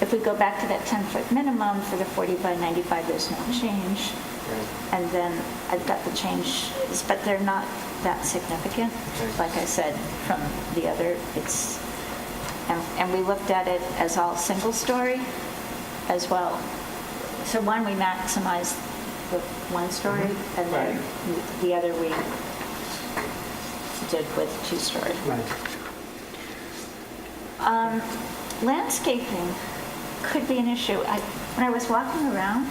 B: if we go back to that 10-foot minimum for the 40 by 95, there's no change. And then I've got the changes, but they're not that significant. Like I said, from the other, it's, and we looked at it as all single story as well. So one, we maximized the one story, and then the other we did with 2 story.
A: Right.
B: Landscaping could be an issue. When I was walking around,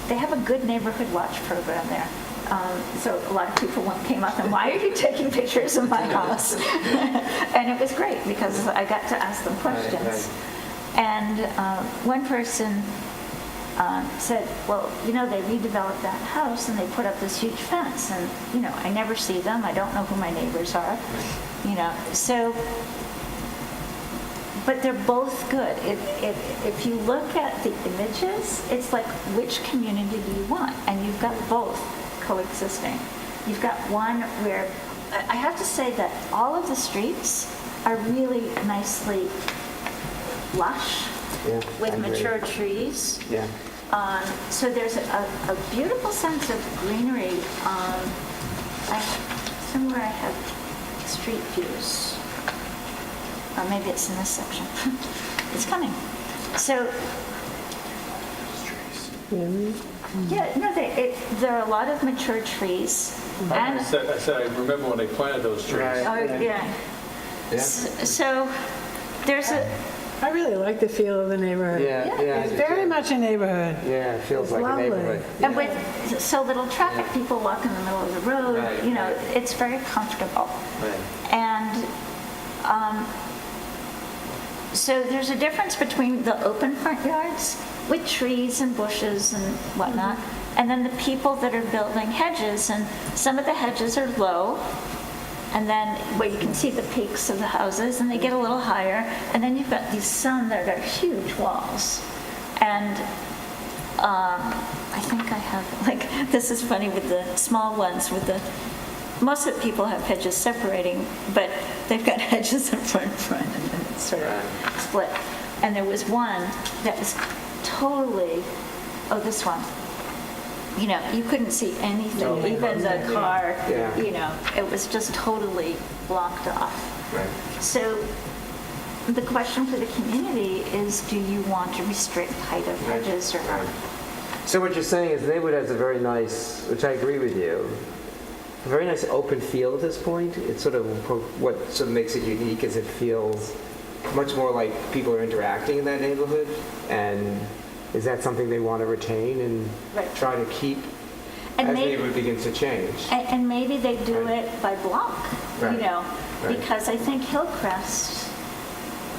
B: they have a good neighborhood watch program there. So a lot of people came up and, why are you taking pictures of my house? And it was great because I got to ask them questions. And one person said, well, you know, they redeveloped that house and they put up this huge fence, and, you know, I never see them. I don't know who my neighbors are, you know. So, but they're both good. If you look at the images, it's like, which community do you want? And you've got both coexisting. You've got one where, I have to say that all of the streets are really nicely lush
A: Yeah,
B: with
A: I agree.
B: mature trees.
A: Yeah.
B: So there's a beautiful sense of greenery. Somewhere I have street views. Maybe it's in this section. It's coming. So, yeah, no, there are a lot of mature trees.
F: I
B: And,
F: said, I remember when they planted those trees.
A: Right.
B: oh, yeah.
A: Yeah.
B: So there's
D: I really like the feel of the neighborhood.
A: Yeah, yeah.
D: It's very much a neighborhood.
A: Yeah, it feels
D: It's
A: like
D: lovely.
A: a neighborhood.
B: And with so little traffic, people walk in the middle of the road,
A: Right,
B: you know,
A: right.
B: it's very comfortable.
A: Right.
B: And so there's a difference between the open front yards with trees and bushes and whatnot, and then the people that are building hedges, and some of the hedges are low, and then where you can see the peaks of the houses, and they get a little higher, and then you've got these some that are huge walls. And I think I have, like, this is funny with the small ones, with the, most of the people have hedges separating, but they've got hedges in front, and then it's sort of split. And there was one that was totally, oh, this one, you know, you couldn't see anything, even the car,
A: Yeah.
B: you know, it was just totally blocked off.
A: Right.
B: So the question for the community is, do you want to restrict height of hedges or not?
A: So what you're saying is the neighborhood has a very nice, which I agree with you, a very nice open feel at this point. It's sort of what sort of makes it unique is it feels much more like people are interacting in that neighborhood. And is that something they want to retain and
B: Right.
A: try to keep
B: And
A: as the
B: maybe-
A: neighborhood begins to change?
B: And maybe they do it by block, you
A: Right.
B: know,
A: Right.
B: because I think Hillcrest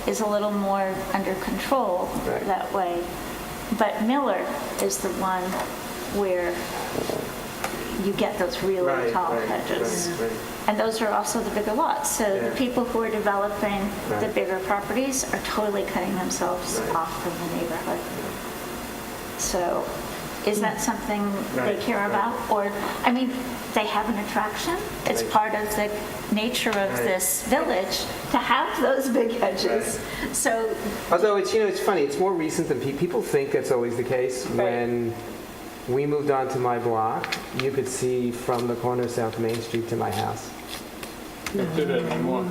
B: is a little more under control
A: Right.
B: that way. But Miller is the one where you get those really tall hedges.
A: right.
B: And those are also the bigger lots. So
A: Yeah.
B: the people who are developing the
A: Right.
B: bigger properties are totally cutting themselves
A: Right.
B: off from the neighborhood. So is that something they
A: Right,
B: care
A: right.
B: about? Or, I mean, they have an attraction. It's
A: Right.
B: part of the nature of
A: Right.
B: this village to have those big hedges. So,
A: Although it's, you know, it's funny, it's more recent than people think that's always the case. When we moved onto my block, you could see from the corner of South Main Street to my house.
F: Don't do that anymore.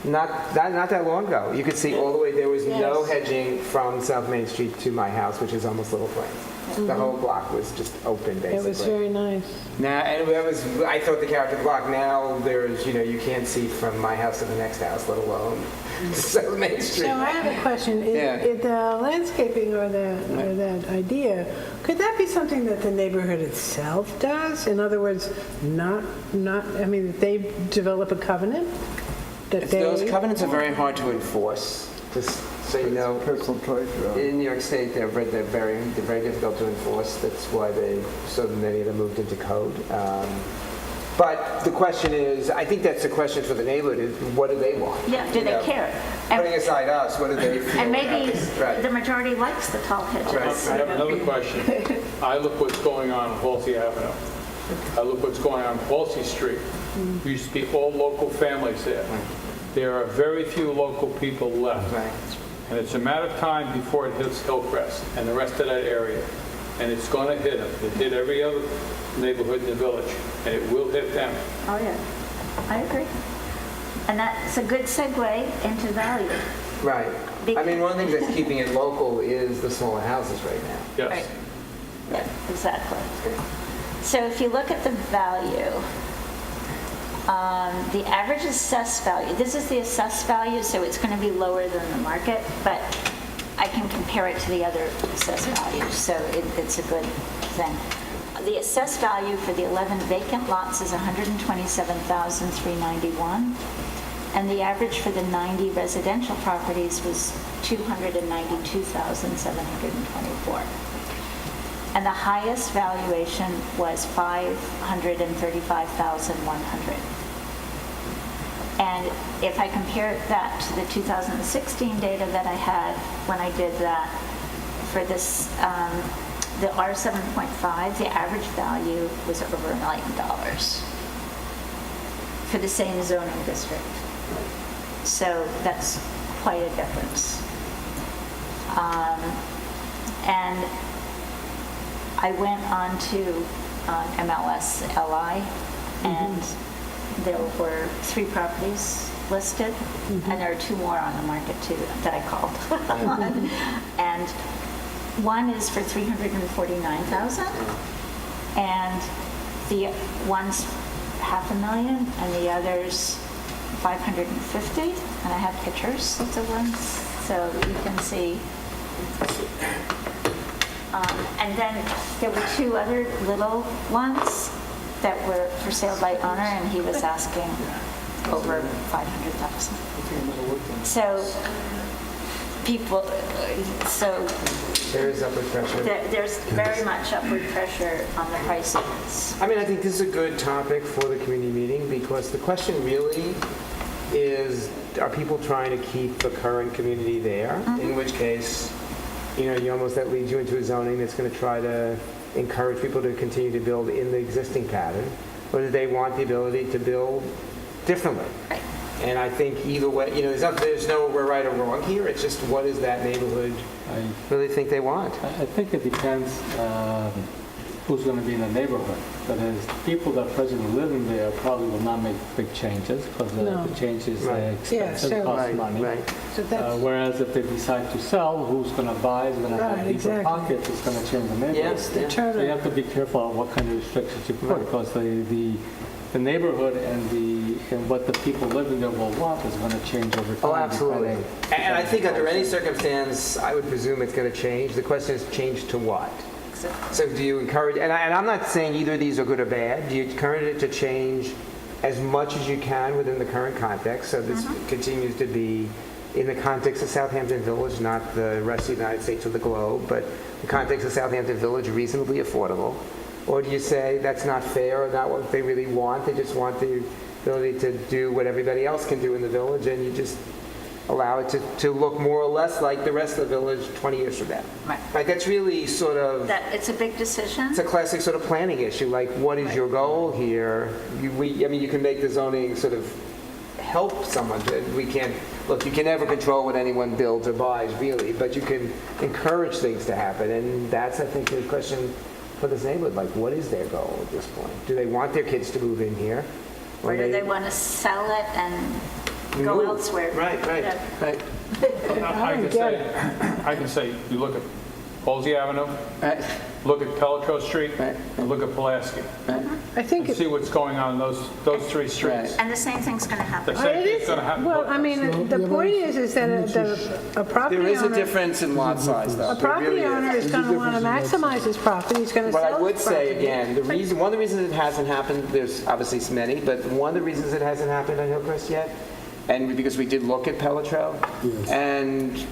A: Not that long ago. You could see all the way, there was no
D: Yes.
A: hedging from South Main Street to my house, which is almost Little Plains. The whole block was just open, basically.
D: It was very nice.
A: Now, and that was, I thought the character of the block. Now there's, you know, you can't see from my house to the next house, let alone South Main Street.
D: So I have a question.
A: Yeah.
D: The landscaping or that idea, could that be something that the neighborhood itself does? In other words, not, I mean, that they develop a covenant? That
A: Those
D: they,
A: covenants are very hard to enforce, just so you know.
G: Personal choice, really.
A: In New York State, they're very difficult to enforce. That's why so many of them moved into code. But the question is, I think that's the question for the neighborhood, is what do they want?
B: yeah, do
A: You
B: they
A: know,
B: care?
A: Putting aside us, what do they feel?
B: And
A: about
B: maybe
A: this? Right.
B: the majority likes the tall hedges.
A: Right.
F: I have another question. I look what's going on Halsey Avenue. I look what's going on Halsey Street. There used to be all local families there. There are very few local people left.
A: Right.
F: And it's a matter of time before it hits Hillcrest and the rest of that area. And it's going to hit them. It hit every other neighborhood in the village, and it will hit them.
B: Oh, yeah, I agree. And that's a good segue into value.
A: Right. I mean, one of the things that's keeping it local is the smaller houses right now.
F: Yes.
B: Right. Yeah, exactly. So if you look at the value, the average assessed value, this is the assessed value, so it's going to be lower than the market, but I can compare it to the other assessed values, so it's a good thing. The assessed value for the 11 vacant lots is $127,391, and the average for the 90 residential properties was $292,724. And the highest valuation was $535,100. And if I compare that to the 2016 data that I had when I did that, for this, the R7.5, the average value was over $1 million for the same zoning district. So that's quite a difference. And I went on to MLS LI, and there were 3 properties listed, and there are 2 more on the market too that I called. And one is for $349,000, and the one's $500,000, and the other's $550,000, and I have pictures of the ones. So so you can see. And then there were two other little ones that were for sale by owner, and he was asking over 500,000. So people, so
A: There is upward pressure.
B: there's very much upward pressure on the prices.
A: I mean, I think this is a good topic for the community meeting because the question really is, are people trying to keep the current community there? In which case, that leads you into a zoning that's going to try to encourage people to continue to build in the existing pattern, or do they want the ability to build differently?
B: Right.
A: And I think either way, there's no right or wrong here. It's just what does that neighborhood really think they want?
H: I think it depends who's going to be in the neighborhood. That is, people that presently living there probably will not make big changes because
D: No.
H: the changes
A: Right.
H: are expensive,
D: Yeah, so-
H: cost money.
A: Right.
D: So that's,
H: Whereas if they decide to sell, who's going to buy is going to have
D: Right,
H: deeper
D: exactly.
H: pockets, it's going to change the neighborhood.
A: Yes,
D: the
A: yeah.
H: So you
D: turtle.
H: have to be careful of what kind of restrictions you put,
A: Right.
H: because the neighborhood and what the people living there will want is going to change over time.
A: Oh, absolutely.
H: depending-
A: And I think under any circumstance, I would presume it's going to change. The question is, change to what? So do you encourage, and I'm not saying either of these are good or bad, do you encourage it to change as much as you can within the current context? So this continues to be in the context of Southampton Village, not the rest of the United States or the globe, but the context of Southampton Village, reasonably affordable? Or do you say that's not fair or not what they really want? They just want the ability to do what everybody else can do in the village, and you just allow it to look more or less like the rest of the village 20 years from now.
B: Right.
A: Like that's really sort of,
B: That, it's a big decision.
A: it's a classic sort of planning issue. Like, what is your goal here? You can make the zoning sort of help someone. We can't, look, you can never control what anyone builds or buys, really, but you can encourage things to happen. And that's, I think, the question for this neighborhood. Like, what is their goal at this point? Do they want their kids to move in here?
B: Or do they want to sell it and go
A: Move.
B: elsewhere?
A: Right.
F: I can say, you look at Halsey Avenue,
G: Right,
F: look at Pelletreau Street,
G: right,
F: and look at Pulaski,
D: I think,
F: and see what's going on in those three streets.
B: And the same thing's going to happen.
F: The same thing's going to happen.
D: well, I mean, the point is that a property
G: there is a
D: owner,
G: difference in lot size, though.
D: a
G: There really
D: property owner is going to want to maximize his profit, he's going to
A: But I
D: sell
A: would
D: his
A: say
D: property.
A: again, one of the reasons it hasn't happened, there's obviously many, but one of the reasons it hasn't happened on Hillcrest yet, and because we did look at Pelletreau and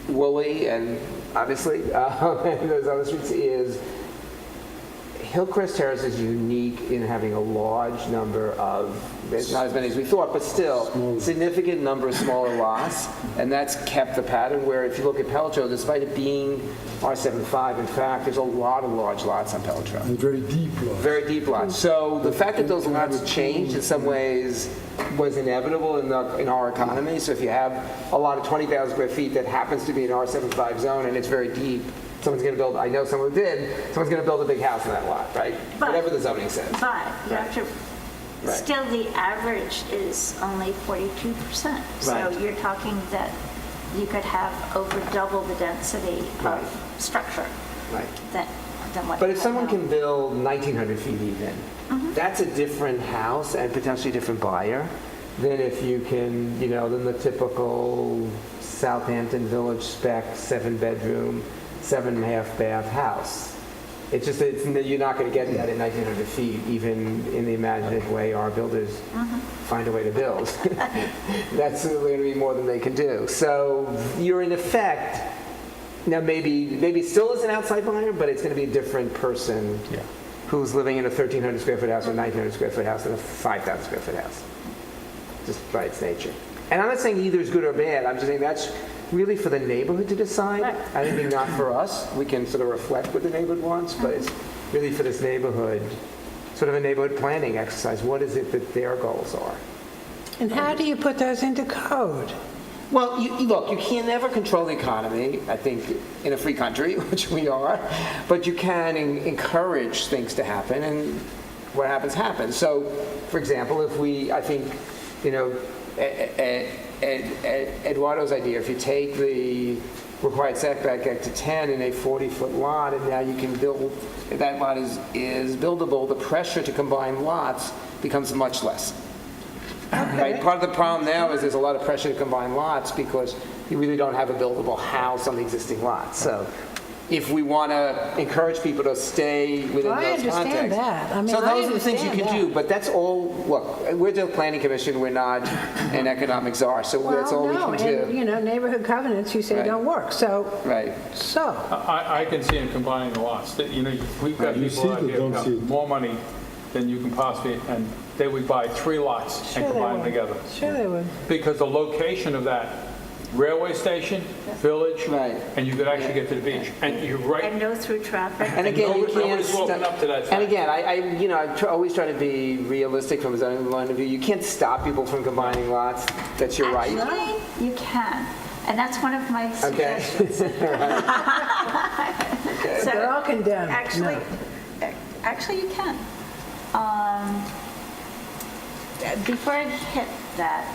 A: Woolley and obviously and those other streets, is Hillcrest Terrace is unique in having a large number of, not as many as we thought, but still significant number of smaller lots, and that's kept the pattern where if you look at Pelletreau, despite it being R75, in fact, there's a lot of large lots on Pelletreau.
C: And very deep lot.
A: Very deep lots. So the fact that those lots changed in some ways was inevitable in our economy. So if you have a lot of 20,000 square feet that happens to be an R75 zone and it's very deep, someone's going to build, I know someone who did, someone's going to build a big house in that lot, right?
B: But-
A: Whatever the zoning says.
B: But you have to,
A: Right.
B: still the average is only 42%. So
A: Right.
B: you're talking that you could have over double the density
A: Right.
B: of structure
A: Right.
B: than what.
A: But
B: you
A: if
B: have
A: someone
B: now.
A: can build 1,900 feet even, that's a different house and potentially a different buyer than if you can, than the typical Southampton Village spec 7-bedroom, 7.5 bath house. It's just that you're not going to get that at 1,900 feet, even in the imaginative way our builders find a way to build. That's going to be more than they can do. So you're in effect, now maybe still is an outside buyer, but it's going to be a different person who's living in a 1,300 square foot house or 1,900 square foot house than a 5,000 square foot house, just by its nature. And I'm not saying either is good or bad. I'm just saying that's really for the neighborhood to decide. I think maybe not for us. We can sort of reflect what the neighborhood wants, but it's really for this neighborhood, sort of a neighborhood planning exercise. What is it that their goals are?
D: And how do you put those into code?
A: Well, look, you can never control the economy, I think, in a free country, which we are, but you can encourage things to happen, and what happens, happens. So, for example, I think, Eduardo's idea, if you take the required setback back to 10 in a 40-foot lot, and now you can build, if that lot is buildable, the pressure to combine lots becomes much less. Right? Part of the problem now is there's a lot of pressure to combine lots because you really don't have a buildable house on the existing lot. So if we want to encourage people to stay within
D: I
A: those contexts.
D: understand that. I mean,
A: So
D: I
A: those are the things you can
D: understand
A: do, but that's all, look, we're the planning commission, we're not an economic czar, so that's all we
D: Well,
A: can
D: no, and,
A: do.
D: you know, neighborhood covenants, you say
A: Right.
D: don't work, so,
A: Right.
F: I can see in combining the lots, that, you know, we've got
C: You
F: people
C: see
F: out
C: it or
F: here
C: don't
F: who
C: see
F: have
C: it?
F: more money than you can possibly, and they would buy 3 lots
D: Sure
F: and
D: they
F: combine them
D: would.
F: together.
D: Sure they would.
F: Because the location of that railway station, village,
A: Right.
F: and you could actually get to the beach. And you're
B: And
F: right,
B: no through traffic.
A: And again, you
F: nobody's
A: can't.
F: woken up to that
A: And
F: fact.
A: again, I always try to be realistic from a zoning point of view. You can't stop people from combining lots. That's your right.
B: Actually, you can, and that's one of my
A: Okay.
B: suggestions. So,
D: They're all condemned.
B: Actually,
D: No.
B: actually you can. Before I hit that,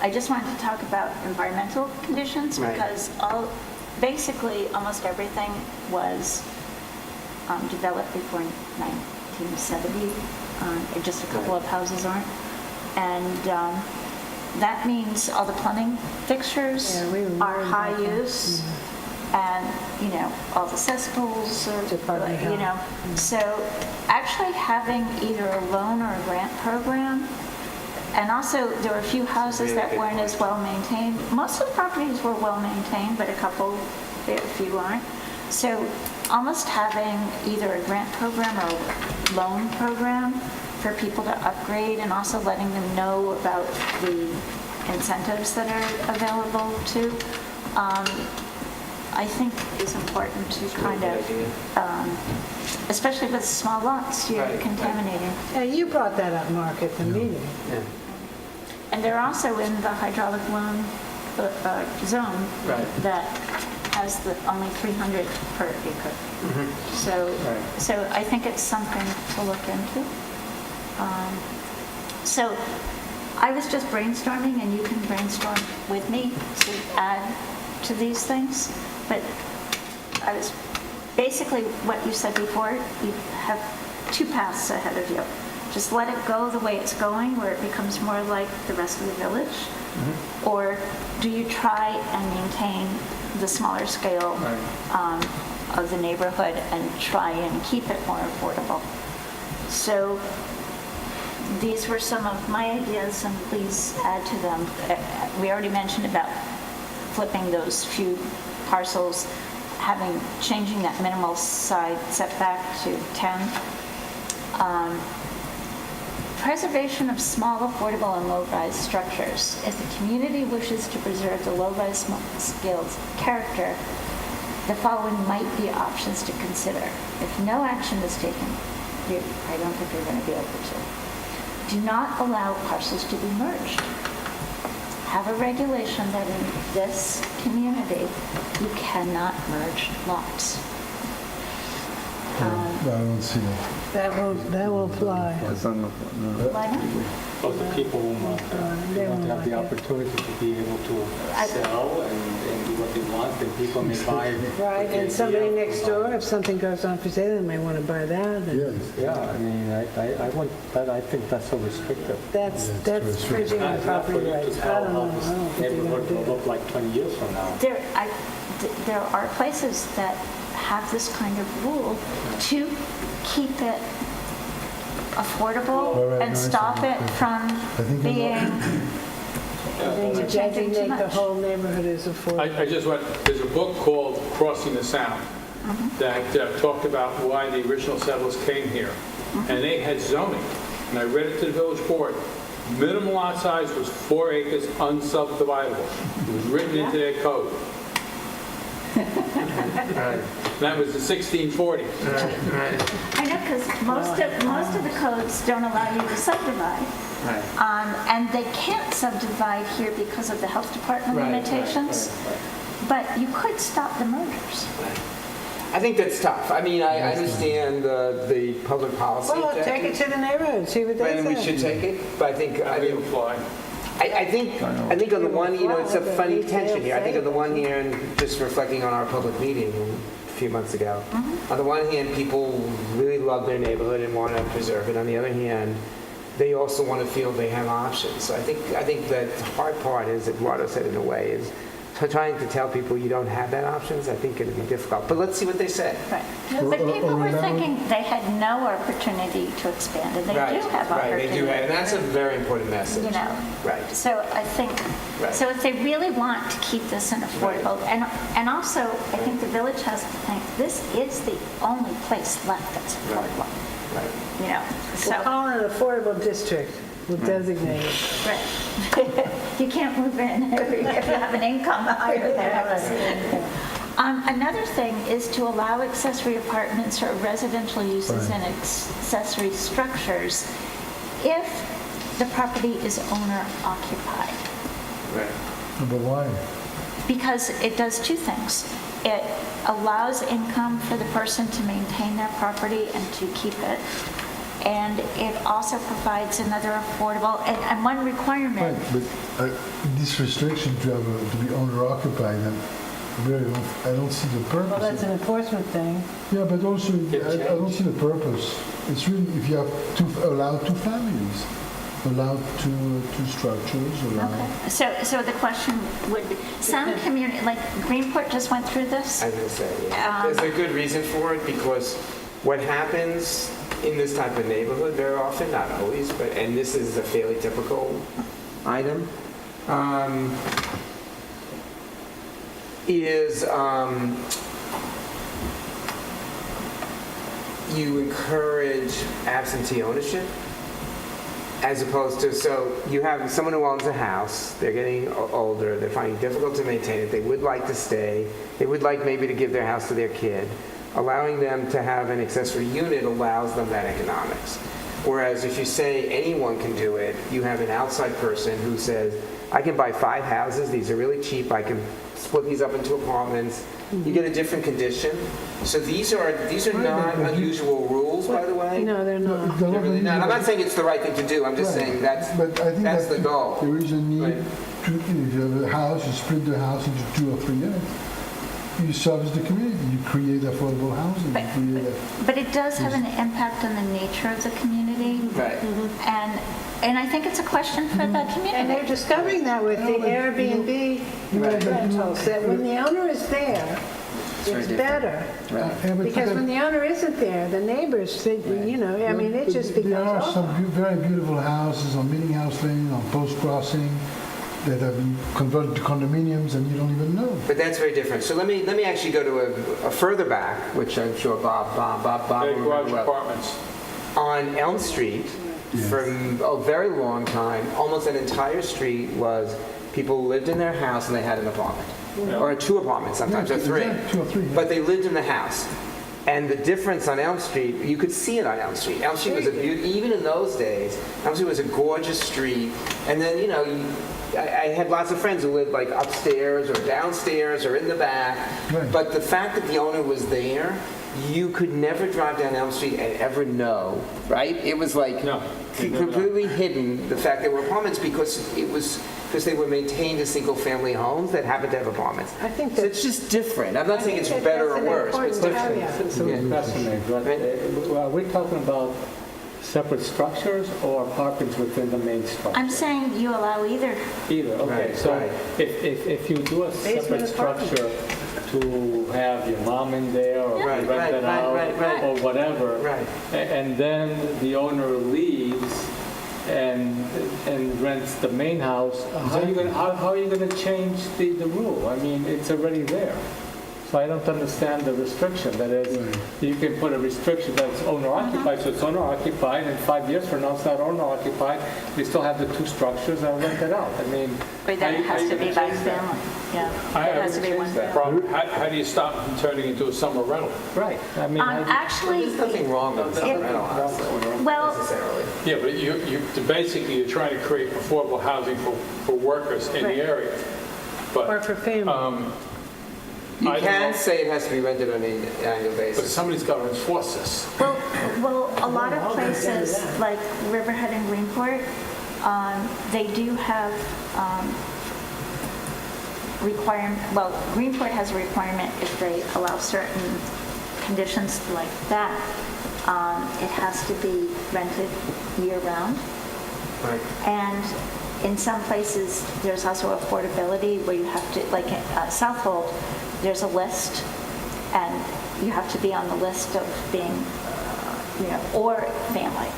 B: I just wanted to talk about environmental conditions
A: Right.
B: because basically almost everything was developed before 1970. Just a couple of houses aren't. And that means all the plumbing fixtures
D: Yeah, we were
B: are
D: worried
B: high
D: about that.
B: use. And, you know, all the cesspools are,
D: Department of
B: you know. So actually having either a loan or a grant program, and also there were a few houses
A: Really
B: that
A: good
B: weren't as well maintained. Most of the properties were well maintained, but a few aren't. So almost having either a grant program or a loan program for people to upgrade and also letting them know about the incentives that are available too, I think is important to kind of, especially with small lots, you're
A: Right.
B: contaminating.
D: Yeah, you brought that up, Mark, at the meeting.
A: Yeah.
B: And they're also in the hydraulic loan zone
A: Right.
B: that has the only 300 per acre. So,
A: Right.
B: so I think it's something to look into. So I was just brainstorming, and you can brainstorm with me to add to these things. But I was, basically what you said before, you have 2 paths ahead of you. Just let it go the way it's going, where it becomes more like the rest of the village? Or do you try and maintain the smaller scale of the neighborhood and try and keep it more affordable? So these were some of my ideas, and please add to them. We already mentioned about flipping those few parcels, changing that minimal side setback to 10. Preservation of small, affordable, and low-rise structures. If the community wishes to preserve the low-rise scale's character, the following might be options to consider. If no action is taken, I don't think you're going to be able to. Do not allow parcels to be merged. Have a regulation that in this community, you cannot merge lots.
C: I don't see that.
D: That will fly.
G: It's not, no.
B: Why not?
H: Because the people who want, they want to have the opportunity to be able to sell and do what they want, and people may buy.
D: Right, and somebody next door, if something goes on for sale, they may want to buy that. and
C: Yes.
H: Yeah, I mean, I want that, I think that's so restrictive.
D: That's
C: Yeah, it's
D: infringing on
H: Not for
D: property
H: you to
D: rights. I
H: tell
D: don't know.
H: how
D: I don't
H: this
D: think they're going
H: neighborhood
D: to do
H: will
D: that.
H: look like 20 years from now.
B: There are places that have this kind of rule to keep it affordable
C: Right,
B: and
C: no, I
B: stop
C: see.
B: it from
C: think
B: being,
D: Then you
B: changing too
D: designate the
B: much.
D: whole neighborhood as affordable.
F: I just went, there's a book called Crossing the Sound that talked about why the original settlers came here. And they had zoning, and I read it to the village board. Minimum lot size was 4 acres unsubdividable. It was written into their code. That was the 1640.
B: I know, because most of the codes don't allow you to subdivide. And they can't subdivide here because of the health department limitations. But you could stop the murders.
A: I think that's tough. I mean, I understand the public policy.
D: Well, take it to the neighborhood, see what they
A: And we
D: say.
A: should take it, but I think,
F: I mean, fly.
A: I think on the one, it's a funny tension here. I think on the one hand, just reflecting on our public meeting a few months ago, on the one hand, people really love their neighborhood and want to preserve it. On the other hand, they also want to feel they have options. So I think that the hard part is, that Eduardo said in a way, is trying to tell people you don't have that options. I think it'd be difficult. But let's see what they say.
B: Right. But people
C: or
B: were
C: allow-
B: thinking they had no opportunity to expand, and they do have
A: Right,
B: opportunity.
A: they do have, and that's a very important message.
B: You know.
A: Right.
B: So I think,
A: Right.
B: so if they really want to keep this an affordable, and also, I think the village has to think, this is the only place left that's affordable,
A: Right.
B: you know,
D: We'll
B: so,
D: call it an affordable district. We'll designate it.
B: right. You can't move in if you have an income higher than X. Another thing is to allow accessory apartments or residential uses and accessory structures if the property is owner occupied.
A: Right.
C: But why?
B: Because it does two things. It allows income for the person to maintain their property and to keep it. And it also provides another affordable, and one
C: Right,
B: requirement.
C: but this restriction to have to be owner occupied, I don't see the
D: Well,
C: purpose.
D: that's an enforcement thing.
C: Yeah, but also, I don't see the purpose. It's really, if you have allow two families, allow two structures, allow.
B: Okay. So the question would be, some community, like Greenport just went through this.
A: I was going to say, yeah. There's a good reason for it, because what happens in this type of neighborhood very often, not always, but, and this is a fairly typical item, is you encourage absentee ownership, as opposed to, so you have someone who owns a house, they're getting older, they're finding it difficult to maintain it, they would like to stay, they would like maybe to give their house to their kid. Allowing them to have an accessory unit allows them that economics. Whereas if you say anyone can do it, you have an outside person who says, I can buy 5 houses, these are really cheap, I can split these up into apartments. You get a different condition. So these are not unusual rules, by the way.
D: No, they're not.
A: They're really not. I'm not saying it's the right thing to do, I'm just saying
C: But I think
A: that's
C: that
A: the goal.
C: There is a need
A: Right.
C: to, if you have a house, you split the house into 2 or 3 units. You service the community, you create affordable housing, you create
B: But it does have an impact on the nature of the community.
A: Right.
B: And I think it's a question for the
D: And they're
B: community.
D: discovering that with the Airbnb rentals, that when the owner is there, it's better. Because when the owner isn't there, the neighbors think, you know, I mean, it just becomes
C: There are some
D: awful.
C: very beautiful houses on Meeting House Lane, on Post Crossing, that have been converted to condominiums and you don't even know.
A: But that's very different. So let me actually go to a further back, which I'm sure Bob
F: Big
A: will
F: garage
A: remember well.
F: apartments.
A: On Elm Street, for a very long time, almost an entire street was people who lived in their house and they had an apartment. Or 2 apartments sometimes, or 3.
C: Yeah, 2 or 3, yeah.
A: But they lived in the house. And the difference on Elm Street, you could see it on Elm Street. Elm Street was even in those days, Elm Street was a gorgeous street. And then, you know, I had lots of friends who lived like upstairs or downstairs or in the back.
C: Right.
A: But the fact that the owner was there, you could never drive down Elm Street and ever know, right? It was like
F: No, you never know.
A: completely hidden, the fact they were apartments, because they were maintained as single-family homes that happened to have apartments.
D: I think
A: So
D: that-
A: it's just different. I'm not saying it's
D: think
A: better
D: that's
A: or
D: an
A: worse, but it's
D: important
A: different.
D: caveat.
H: So
A: Yeah.
H: fascinating, but are we talking about separate structures or apartments within the main structure?
B: I'm saying you allow either.
H: Either, okay.
A: Right,
H: So
A: right.
H: if you do a separate
D: apartment.
H: structure to have your mom in there or
A: Right,
H: rent
A: right,
H: it
A: right,
H: out
A: right, right.
H: or whatever,
A: Right.
H: and then the owner leaves and rents the main house, how are you gonna change the rule? I mean, it's already there. So I don't understand the restriction. That is, you can put a restriction that's owner occupied, so it's owner occupied, and 5 years from now it's not owner occupied. We still have the 2 structures and rent it out. I mean,
B: But then it
H: how
B: has
H: you
B: to be
H: gonna
B: by
H: change that?
B: family. Yeah,
F: I
B: it has to be
F: would
B: one
F: change that
B: family.
F: problem. How do you stop it from turning into a summer rental?
H: Right. I mean,
B: Actually,
A: There's nothing wrong with
B: It-
A: rental house,
B: well,
A: necessarily.
F: Yeah, but basically you're trying to create affordable housing for workers in
B: Right.
F: the area.
D: Or
F: But
D: for family.
A: You
F: I don't
A: can
F: know.
A: say it has to be rented on an annual
F: but
A: basis.
F: somebody's got to enforce this.
B: well, a lot of places like Riverhead and Greenport, they do have requirement, well, Greenport has a requirement if they allow certain conditions like that. It has to be rented year-round.
A: Right.
B: And in some places, there's also affordability where you have to, like Southold, there's a list, and you have to be on the list of being, or family.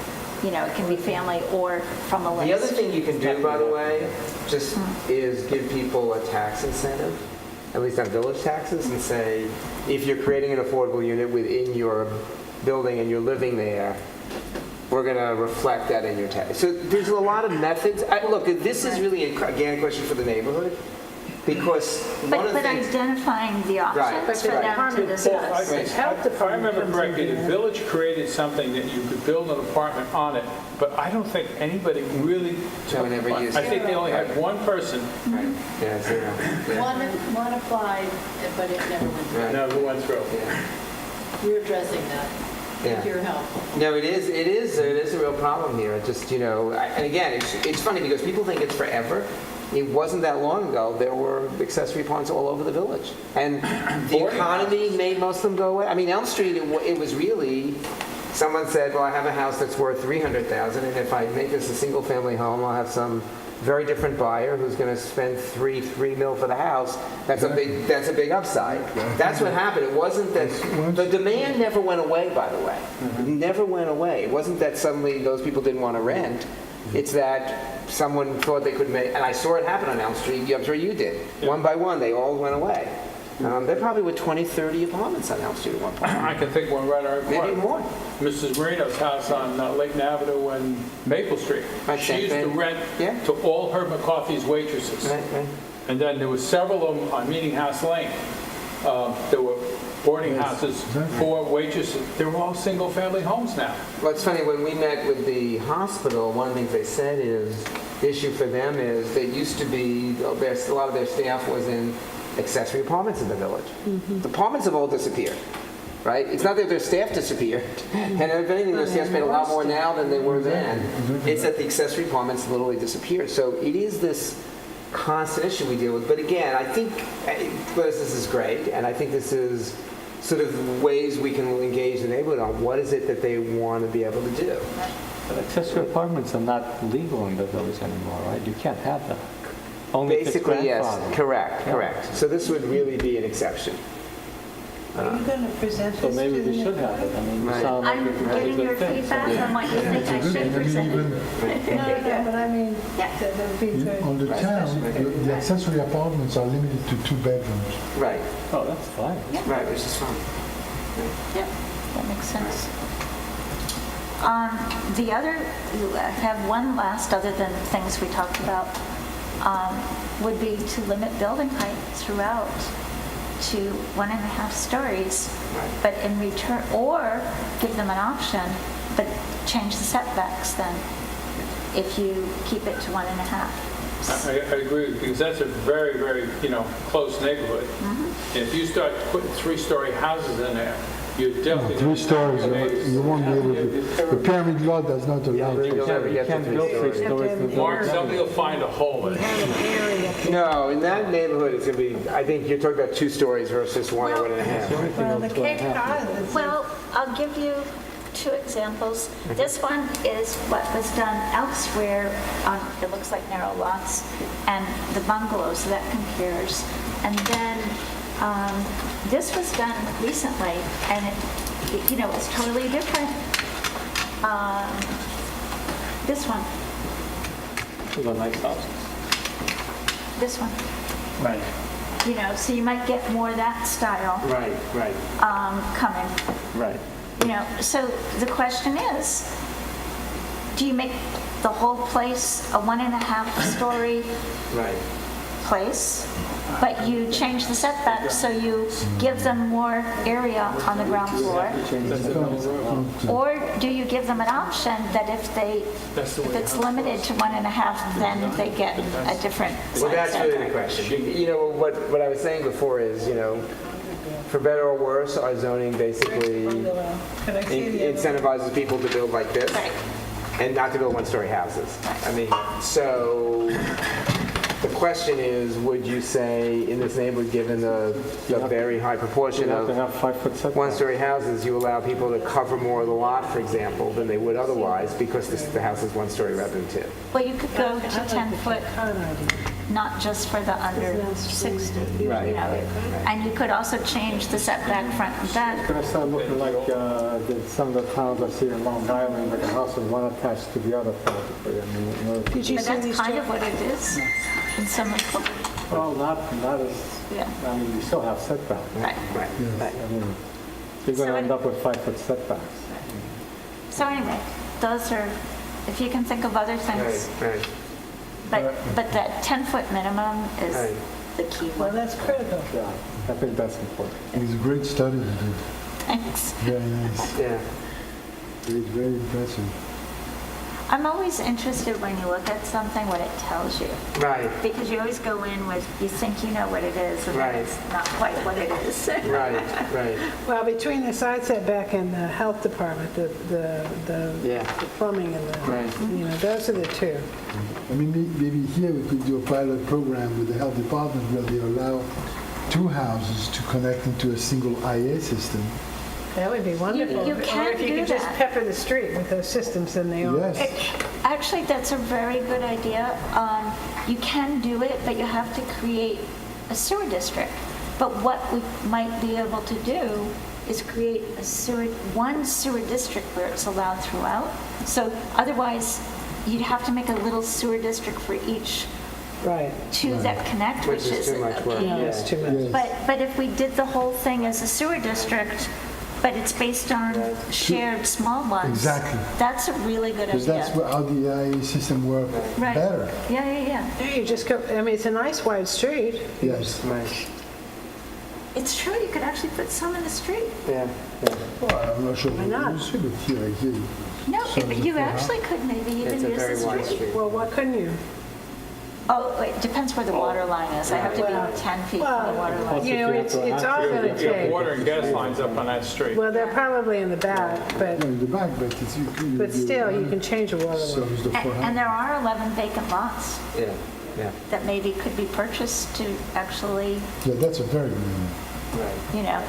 B: It can be family or from a list.
A: The other thing you can do, by the way, just is give people a tax incentive, at least on village taxes, and say, if you're creating an affordable unit within your building and you're living there, we're going to reflect that in your tax. So there's a lot of methods. Look, this is really, again, a question for the neighborhood, because one of the
B: But
A: things...
B: identifying the options for
A: right.
B: them to discuss.
F: If I remember correctly, the village created something that you could build an apartment on it, but I don't think anybody really
A: No one ever used
F: I
A: it.
F: think they only had one person,
A: Right. Yeah, zero. Yeah.
I: One applied, but it never went through.
A: Right.
F: never went through.
A: Yeah.
I: We're addressing that
A: Yeah.
I: with your help.
A: No, it is a real problem here. It just, and again, it's funny because people think it's forever. It wasn't that long ago. There were accessory apartments all over the village. And the economy made most of them go away. I mean, Elm Street, it was really, someone said, well, I have a house that's worth $300,000, and if I make this a single-family home, I'll have some very different buyer who's going to spend $3 mil for the house. That's a big upside. That's what happened. It wasn't that the demand never went away. By the way, it never went away. It wasn't that suddenly those people didn't want to rent. It's that someone thought they could make, and I saw it happen on Elm Street. I'm sure you did. One by one, they all went away. There probably were 20, 30 apartments on Elm Street at one point.
F: I can think one right on
A: Maybe more.
F: Mrs. Marino's house on Layton Avenue and Maple Street.
A: Right,
F: She used to
A: same thing.
F: rent
A: Yeah.
F: to all her McCoffey's waitresses.
A: Right.
F: And then there were several of them on Meeting House Lane. There were boarding houses for waitresses. They were all single-family homes now.
A: Well, it's funny, when we met with the hospital, one of the things they said is, the issue for them is, they used to be, a lot of their staff was in accessory apartments in the village. The apartments have all disappeared, right? It's not that their staff disappeared, and if anything, their staff spend a lot more now than they were then. It's that the accessory apartments literally disappeared. So it is this constant issue we deal with. But again, I think this is great, and I think this is sort of ways we can engage the neighborhood on what is it that they want to be able to do.
H: But accessory apartments are not legal in the village anymore, right? You can't have that. Only if it's
A: Basically, yes,
H: grandfathered.
A: correct. So this would really be an exception.
D: Are you going to present this
H: So
D: to
H: maybe
D: the
H: we should have it. I mean, you
A: Right.
H: sound like
B: I'm
H: it has a
B: getting your
H: good thing.
B: feedback on what you think I should present.
D: No, but I mean,
B: Yeah.
D: that would be good.
C: On the town, the accessory apartments are limited to 2 bedrooms.
A: Right,
H: Oh, that's fine.
A: right, which is fine.
B: Yep, that makes sense. I have one last, other than the things we talked about, would be to limit building height throughout to 1.5 stories, but in return, or give them an option, but change the setbacks then, if you keep it to 1.5.
F: I agree, because that's a very, very, close neighborhood. And if you start putting 3-story houses in there, you're definitely...
C: 3 stories, you won't be able to. The pyramid law does not allow
A: You'll
C: it.
A: never
H: You
A: get to
H: can't
A: 3
H: build 3
A: stories.
H: stories in the
F: Mark,
H: village.
F: somebody will find a hole in it.
D: Have an area.
A: No, in that neighborhood, it's going to be, I think you're talking about 2 stories versus 1 or 1.5.
D: Well, the Cape Cod is...
B: Well, I'll give you 2 examples. This one is what was done elsewhere on, it looks like narrow lots, and the bungalows, so that compares. And then this was done recently, and it's totally different. This one,
H: Those are nice houses.
B: this one.
A: Right,
B: So you might get more of that style
A: right,
B: coming.
A: right.
B: So the question is, do you make the whole place a 1.5-story
A: Right.
B: place, but you change the setbacks so you give them more area on the ground floor? Or do you give them an option that if it's limited to 1.5, then they get a different
A: Well,
B: side
A: that's really the
B: setback?
A: question. What I was saying before is, for better or worse, our zoning basically
D: Can I see the other?
A: incentivizes people to build like this
B: Right.
A: and not to build 1-story houses. I mean, so The question is, would you say in this neighborhood, given the very high
H: You
A: proportion
H: have to
A: of
H: have 5-foot setback.
A: one-story houses, you allow people to cover more of the lot, for example, than they would otherwise because the house is one story rather than two?
B: Well, you could go to 10-foot, not just for the under 60.
A: Right,
B: you know.
A: right.
B: And you could also change the setback front and back.
H: It's gonna start looking like some of the towns I see in Long Island, like a house with one attached to the other practically. I mean, you know,
D: Did you
B: But
D: see
B: that's
D: these?
B: kind of what it is in some of them.
H: well, not as,
B: Yeah,
H: I mean, you still have setbacks.
B: right.
A: Right.
H: I mean, you're
B: So
H: gonna
B: it-
H: end up with 5-foot setbacks.
B: So anyway, those are, if you can think of other things,
A: Right,
B: but that 10-foot minimum is
A: Right.
B: the key
D: Well,
B: one.
D: that's critical.
H: Yeah, I think that's important.
C: It's a great study you did.
B: Thanks.
C: Very nice.
A: yeah.
C: It's very impressive.
B: I'm always interested when you look at something, what it tells you.
A: Right,
B: Because you always go in with, you think you know what it is, and
A: Right.
B: then it's not quite what it is.
A: right, right.
D: Well, between the side setback and the health department, the
A: Yeah.
D: plumbing and
A: Right.
D: those are the two.
C: I mean, maybe here we could do a pilot program with the health department where they allow two houses to connect into a single IA system.
D: That would be wonderful.
B: you
D: Or
B: can
D: if you
B: do
D: could just
B: that.
D: pepper the street with those systems, then they all.
C: Yes.
B: Actually, that's a very good idea. You can do it, but you have to create a sewer district. But what we might be able to do is create one sewer district where it's allowed throughout. So otherwise, you'd have to make a little sewer district for each
D: Right.
B: two that connect,
A: Which
B: which
A: is
B: is
A: too much work.
B: a
D: No,
B: pain.
D: it's too much.
C: Yes.
B: But if we did the whole thing as a sewer district, but it's based on shared small ones.
C: Exactly.
B: That's a really good
C: Because that's
B: idea.
C: how the IA system works
B: Right.
C: better.
B: Yeah, yeah, yeah.
D: Yeah, you just go, I mean, it's a nice wide street.
C: Yes.
A: Nice.
B: It's true, you could actually put some in the street.
A: Yeah, yeah.
C: Well, I'm not sure.
D: Why not?
C: You should have here, I hear you.
B: No,
C: So
B: but
C: is it
B: you
C: for
B: actually could maybe even
A: It's a
B: use
A: very
B: the
A: wide
B: street.
A: street.
D: Well, why couldn't you?
B: Oh, it depends where the water line is. I have to
D: Well,
B: be 10 feet from the water line.
D: You know, it's all going to
F: You have
D: take,
F: water and gas lines up on that street.
D: well, they're probably in the back, but,
C: No, in the back, but it's...
D: but still, you can change the water
C: So
D: line.
C: is the
B: And
C: 400.
B: there are 11 vacant lots
A: Yeah, yeah,
B: that maybe could be purchased to actually,
C: Yeah, that's a very good idea.
A: right,
B: you know,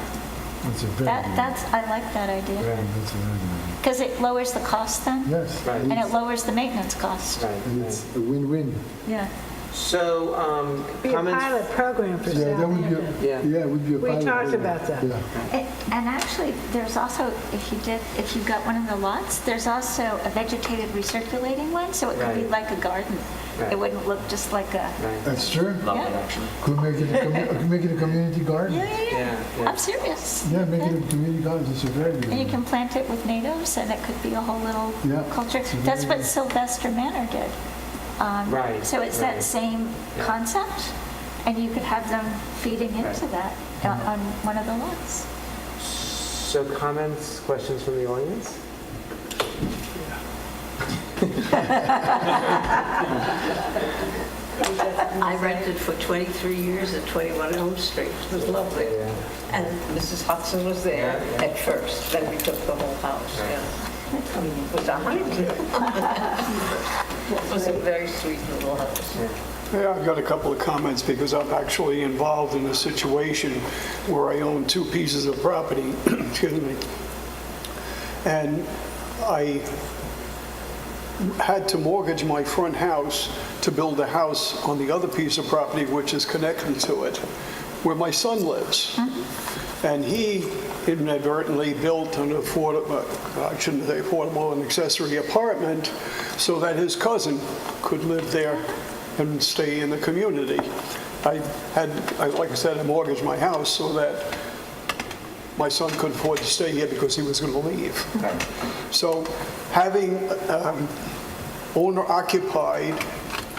C: That's a very good idea.
B: I like that idea.
A: right,
C: That's a very good idea.
B: Because it lowers the cost then,
C: Yes.
A: Right.
B: and it lowers the maintenance cost.
A: right.
C: And
A: right.
C: it's a win-win.
B: Yeah.
A: So,
D: Be a
A: comments?
D: pilot program for
C: Yeah, that would be,
D: Southampton.
A: Yeah.
C: yeah, it would be a
D: We
C: pilot
D: talked
C: program.
D: about that.
C: Yeah.
B: And actually, there's also, if you got one of the lots, there's also a vegetated recirculating one, so it could be
A: Right.
B: like a garden.
A: Right.
B: It wouldn't look just like a,
A: Right.
C: That's true.
B: yeah,
C: Could make it could make it a community garden.
B: yeah, yeah,
A: Yeah,
B: yeah.
A: yeah.
B: I'm serious.
C: Yeah, make it a community garden. It's a very good
B: And you
C: idea.
B: can plant it with natives, and it could be a whole little
C: Yeah,
B: culture.
C: it's a
B: That's
C: very
B: what Sylvester Manor did.
A: Right,
B: So it's
A: right.
B: that same
A: Yeah.
B: concept, and you could have them feeding into
A: Right.
B: that on one of the lots.
A: So comments, questions from the audience?
J: I rented for 23 years at 21 Elm Street. It was lovely.
A: Yeah.
J: And Mrs. Hudson was there
A: Yeah, yeah.
J: at first, then we took the whole house, yeah. It was a It was a very sweet little house.
K: Yeah, I've got a couple of comments because I'm actually involved in a situation where I own two pieces of property, excuse me. And I had to mortgage my front house to build a house on the other piece of property which is connected to it, where my son lives. And he inadvertently built an affordable, I shouldn't say affordable, an accessory apartment so that his cousin could live there and stay in the community. Like I said, I mortgaged my house so that my son couldn't afford to stay here because he was going to leave. So having owner occupied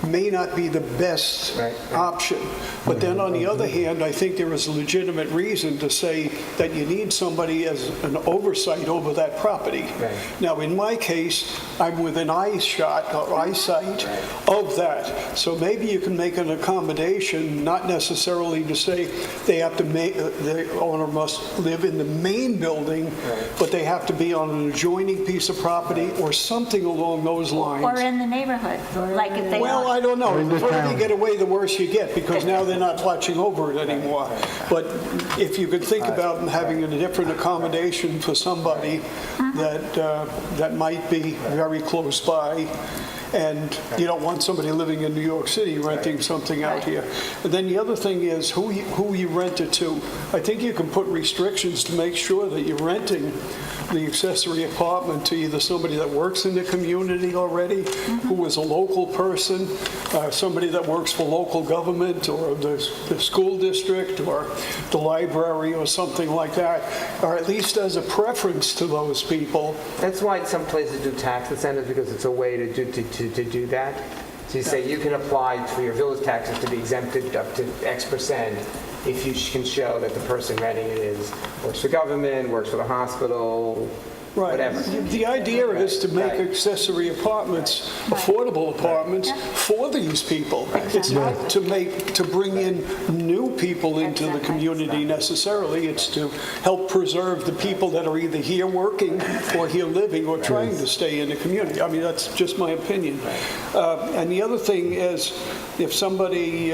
K: may not be the best
A: Right, right.
K: option. But then on the other hand, I think there is a legitimate reason to say that you need somebody as an oversight over that property.
A: Right.
K: Now, in my case, I'm within eyesight of that. So maybe you can make an accommodation, not necessarily to say they have to make, the owner must live in the main building, but they have to be on an adjoining piece of property or something along those lines.
B: Or in the neighborhood, like if they
K: Well, I don't know.
C: Or in
K: The
C: the
K: further you
C: town.
K: get away, the worse you get, because now they're not watching over it anymore. But if you could think about having a different accommodation for somebody that might be very close by, and you don't want somebody living in New York City renting something out here. And then the other thing is who you rent it to. I think you can put restrictions to make sure that you're renting the accessory apartment to either somebody that works in the community already, who is a local person, somebody that works for local government or the school district or the library or something like that, or at least as a preference to those people.
A: That's why some places do tax incentives, because it's a way to do that. So you say you can apply for your village taxes to be exempted up to X% if you can show that the person renting it works for government, works for the hospital,
K: Right.
A: whatever.
K: The idea is to make accessory apartments, affordable apartments for these people. It's not to bring in new people into the community necessarily. It's to help preserve the people that are either here working or here living or trying to stay in the community. I mean, that's just my opinion. And the other thing is, if somebody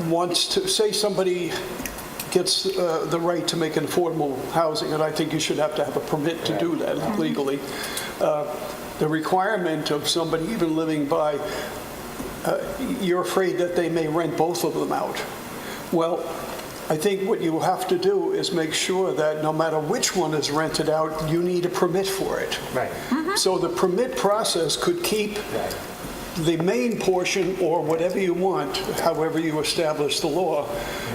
K: wants to, say somebody gets the right to make an affordable housing, and I think you should have to have a permit to do that legally. The requirement of somebody even living by, you're afraid that they may rent both of them out. Well, I think what you have to do is make sure that no matter which one is rented out, you need a permit for it.
A: Right.
K: So the permit process could keep the main portion, or whatever you want, however you establish the law,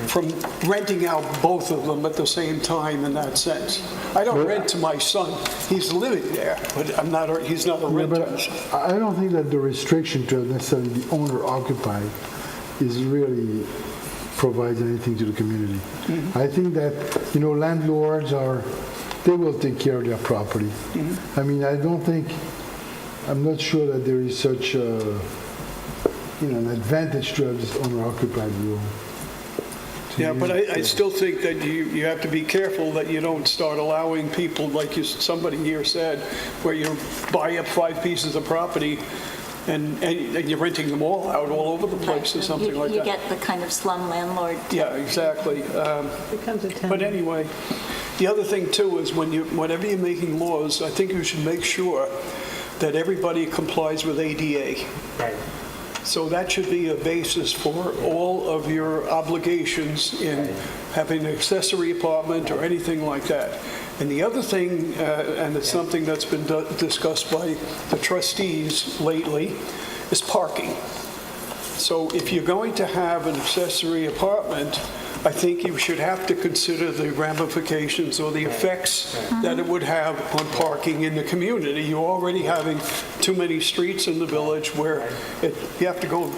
K: from renting out both of them at the same time in that sense. I don't rent to my son. He's living there, but he's not a
C: Yeah,
K: renter.
C: but I don't think that the restriction to necessarily the owner occupied is really provides anything to the community. I think that, landlords they will take care of their property. I mean, I'm not sure that there is such an advantage to have this owner-occupied rule.
K: Yeah, but I still think that you have to be careful that you don't start allowing people, like somebody here said, where you buy up 5 pieces of property and you're renting them all out all over the place or something like that.
B: You get the kind of slum landlord.
K: Yeah, exactly.
D: Becomes a tenant.
K: But anyway, the other thing too is whenever you're making laws, I think you should make sure that everybody complies with ADA.
A: Right.
K: So that should be a basis for all of your obligations in having an accessory apartment or anything like that. And the other thing, and it's something that's been discussed by the trustees lately, is parking. So if you're going to have an accessory apartment, I think you should have to consider the ramifications or the effects that it would have on parking in the community. You're already having too many streets in the village where you have to go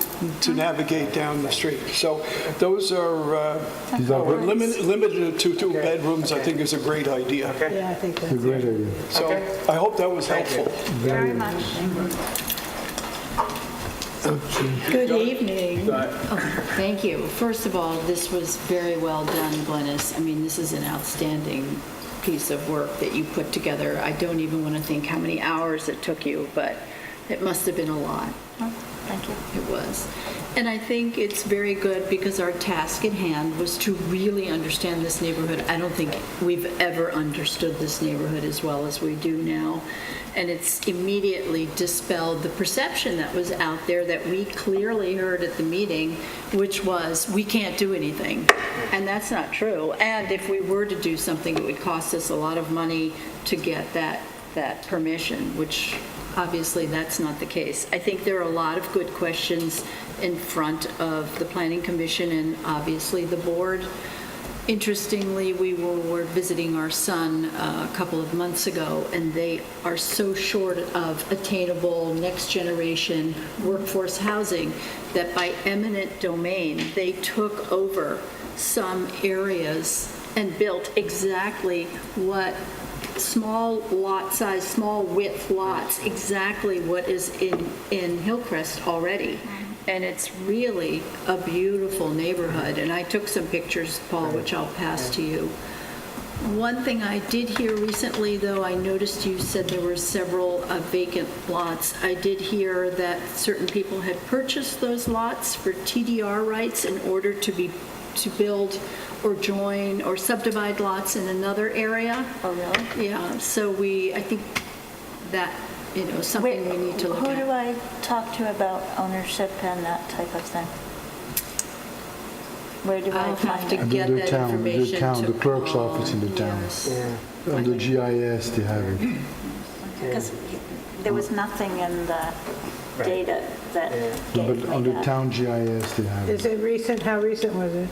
K: to navigate down the street. So those are limited to 2 bedrooms, I think is a great idea.
D: Yeah, I think
C: It's a
D: that's
C: great idea.
K: So I hope that was helpful.
B: Very much.
J: Good evening.
F: Right.
J: Thank you. First of all, this was very well done, Glynis. I mean, this is an outstanding piece of work that you put together. I don't even want to think how many hours it took you, but it must have been a lot.
B: Thank you.
J: It was. And I think it's very good because our task at hand was to really understand this neighborhood. I don't think we've ever understood this neighborhood as well as we do now. And it's immediately dispelled the perception that was out there that we clearly heard at the meeting, which was, we can't do anything. And that's not true. And if we were to do something, it would cost us a lot of money to get that permission, which obviously that's not the case. I think there are a lot of good questions in front of the Planning Commission and obviously the board. Interestingly, we were visiting our son a couple of months ago, and they are so short of attainable next generation workforce housing that by eminent domain, they took over some areas and built exactly what small lot size, small width lots, exactly what is in Hillcrest already. And it's really a beautiful neighborhood. And I took some pictures, Paul, which I'll pass to you. One thing I did hear recently, though, I noticed you said there were several vacant lots. I did hear that certain people had purchased those lots for TDR rights in order to build or join or subdivide lots in another area.
B: Oh, really?
J: Yeah, so I think that, something we need to look
B: Who do
J: at.
B: I talk to about ownership and that type of thing? Where do I
J: I'll
B: find
J: have to
B: it?
J: get that information.
C: The clerk's office in the town.
J: Yes.
A: Yeah.
C: On the GIS, they have it.
B: Because there was nothing in the data that gave
C: But
B: me
C: on the
B: that.
C: town GIS, they have
D: Is
C: it.
D: it recent? How recent was it?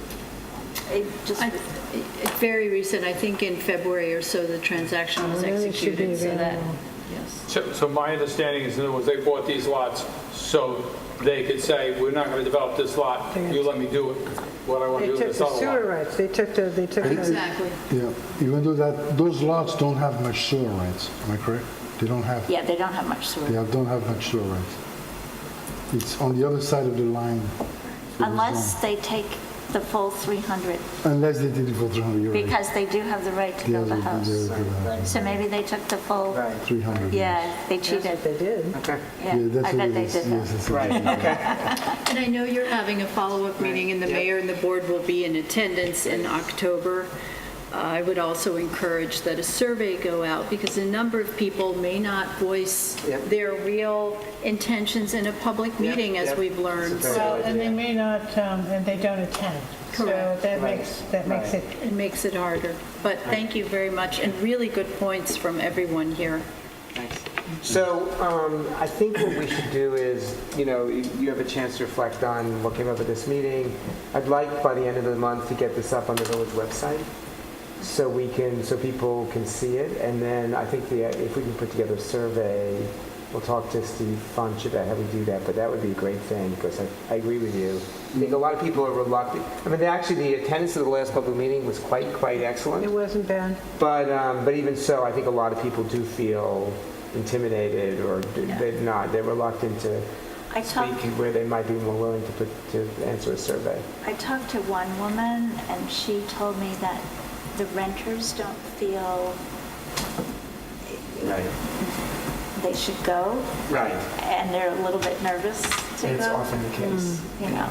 B: It just,
J: It's very recent. I think in February or so, the transaction was
D: Well, then it should be
J: executed, so that,
D: available.
J: yes.
F: So my understanding is, in other words, they bought these lots so they could say, we're not going to develop this lot, you let me do it, what I want
D: They
F: to do
D: took
F: with
D: the
F: this
D: sewer
F: other lot.
D: rights. They took the.
J: Exactly.
C: Yeah, even though those lots don't have much sewer rights, am I correct? They don't have,
B: yeah, they don't have much sewer.
C: don't have much sewer rights. It's on the other side of the line. for the
B: Unless
C: zone.
B: they take the full 300,
C: Unless they did it for 300 euros.
B: because they do have the right to build a house. So maybe they took the full,
A: Right.
C: 300.
B: yeah, they
D: That's
B: cheated.
D: what they did.
A: Okay.
B: Yeah,
C: that's
B: I
C: what
B: bet
C: it
B: they
C: is.
B: did
C: Yes,
B: that.
C: that's
A: Right,
C: what it is.
A: okay.
J: And I know you're having a follow-up meeting, and the mayor and the board will be in attendance in October. I would also encourage that a survey go out, because a number of people may not voice
A: Yep.
J: their real intentions in a public meeting, as
A: yep.
J: we've learned.
A: It's a very
D: Well,
A: good
D: and they
A: idea.
D: may not, and they don't attend. So
J: Correct.
D: that
A: Right.
D: makes it.
J: It makes it harder. But thank you very much, and really good points from everyone here.
A: Thanks. So I think what we should do is, you have a chance to reflect on what came up at this meeting. I'd like by the end of the month to get this up on the village website so people can see it. And then I think if we can put together a survey, we'll talk to Steve Funch about how we do that. But that would be a great thing, because I agree with you. I think a lot of people are reluctant. I mean, actually, the attendance at the last public meeting was quite excellent.
D: It wasn't bad.
A: But even so, I think a lot of people do feel intimidated, or they're reluctant to
B: I
A: speak
B: talked,
A: where they might be more willing to answer a survey.
B: I talked to one woman, and she told me that the renters don't feel
A: Right.
B: they should go,
A: Right.
B: and they're a little bit nervous to
A: It's
B: go.
A: often the case.
B: You know.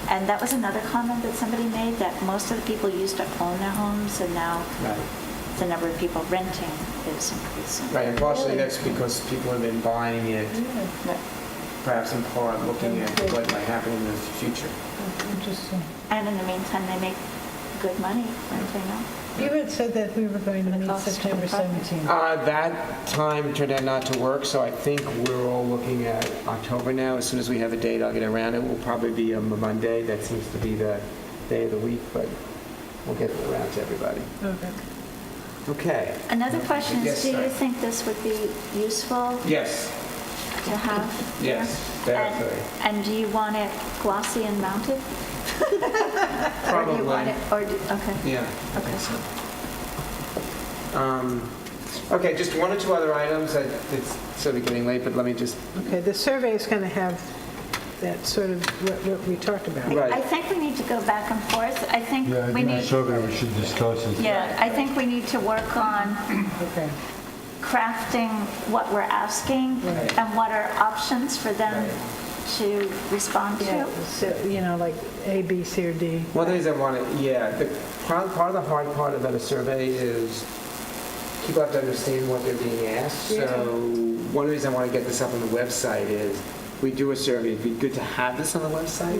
B: And that was another comment that somebody made, that most of the people used to own their homes, and now
A: Right.
B: the number of people renting is increasing.
A: Right, and partially that's because people have been buying it,
B: Right.
A: perhaps in part looking at what might happen in the future.
D: Interesting.
B: And in the meantime, they make good money renting them.
D: You had said that we were going to
B: The
D: meet
B: cost of
D: September
B: the property.
D: 17th.
A: That time turned out not to work, so I think we're all looking at October now. As soon as we have a date, I'll get around it. It will probably be a Monday. That seems to be the day of the week, but we'll get it around to everybody.
D: Okay.
A: Okay.
B: Another question is,
A: Yes,
B: do
A: sir.
B: you think this would be useful
A: Yes.
B: to have?
A: Yes,
B: here?
A: definitely.
B: And do you want it glossy and mounted? Or do you want
A: Probably.
B: it, okay,
A: Yeah.
B: okay.
A: Okay, just one or two other items. It's sort of getting late, but let me just,
D: Okay, the survey is going to have that sort of what we talked about.
A: Right.
B: I think we need to go back and forth. I think
C: Yeah, I
B: we
C: think the
B: need,
C: survey, we should discuss it.
B: yeah, I think we need to work on
D: Okay.
B: crafting what we're asking
D: Right.
B: and what are options for them to respond
D: Yeah,
B: to.
D: so, like A, B, C, or D.
A: one of the things I want to, part of the hard part about a survey is people have to understand what they're being asked.
D: Yeah.
A: So one of the reasons I want to get this up on the website is we do a survey. It'd be good to have this on the website.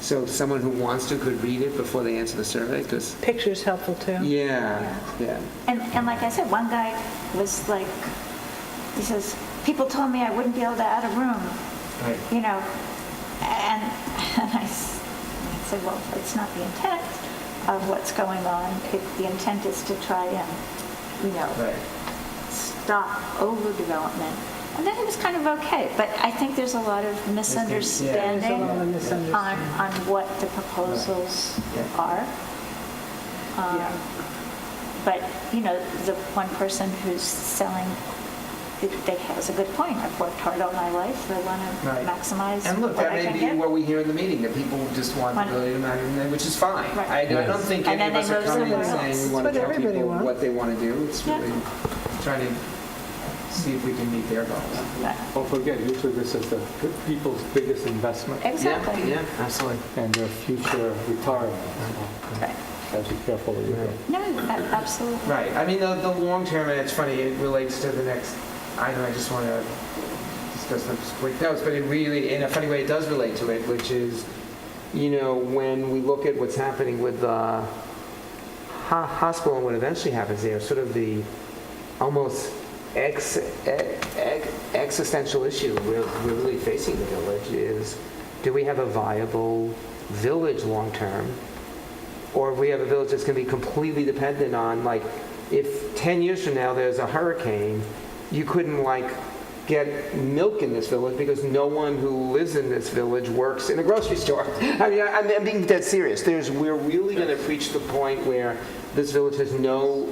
A: So someone who wants to could read it before they answer the survey, because,
D: Picture's helpful too.
A: yeah.
B: And like I said, one guy was like, he says, people told me I wouldn't be able to add a room,
A: Right.
B: you know, and I said, well, it's not the intent of what's going on. The intent is to try and,
A: Right.
B: stop overdevelopment. And then it was kind of okay, but I think there's a lot of
D: There's a
B: misunderstanding
D: lot of misunderstanding.
B: on what the proposals
A: Yeah.
B: are. But, the one person who's selling has a good point. I've worked hard all my life. I want to
A: Right.
B: maximize
A: And look,
B: what
A: that
B: I
A: may
B: can
A: be
B: get.
A: what we hear in the meeting, that people just want the
B: Want-
A: ability to manage, which is fine.
B: Right.
A: I don't
C: Yes.
A: think
B: And
A: any of
B: then
A: us
B: they
A: are
B: move
A: coming and
B: somewhere
A: saying we
B: else.
A: want to
D: That's
A: tell
D: what everybody
A: people
D: wants.
A: what they want to do. It's
B: Yeah.
A: really trying to see if we can meet their goals.
B: Right.
H: Don't forget, usually this is the people's biggest investment
B: Exactly.
A: Yeah, absolutely.
H: and their future retirement.
B: Right.
H: So be careful what you do.
B: No, absolutely.
A: Right. I mean, the long term, and it's funny, it relates to the next item. I just want to discuss some quick notes, but it really, in a funny way, it does relate to it, which is, when we look at what's happening with the hospital and what eventually happens there, sort of the almost existential issue we're really facing the village is, do we have a viable village long term? Or if we have a village that's going to be completely dependent on, like, if 10 years from now there's a hurricane, you couldn't, get milk in this village because no one who lives in this village works in a grocery store. I mean, I'm being dead serious. We're really going to reach the point where this village has no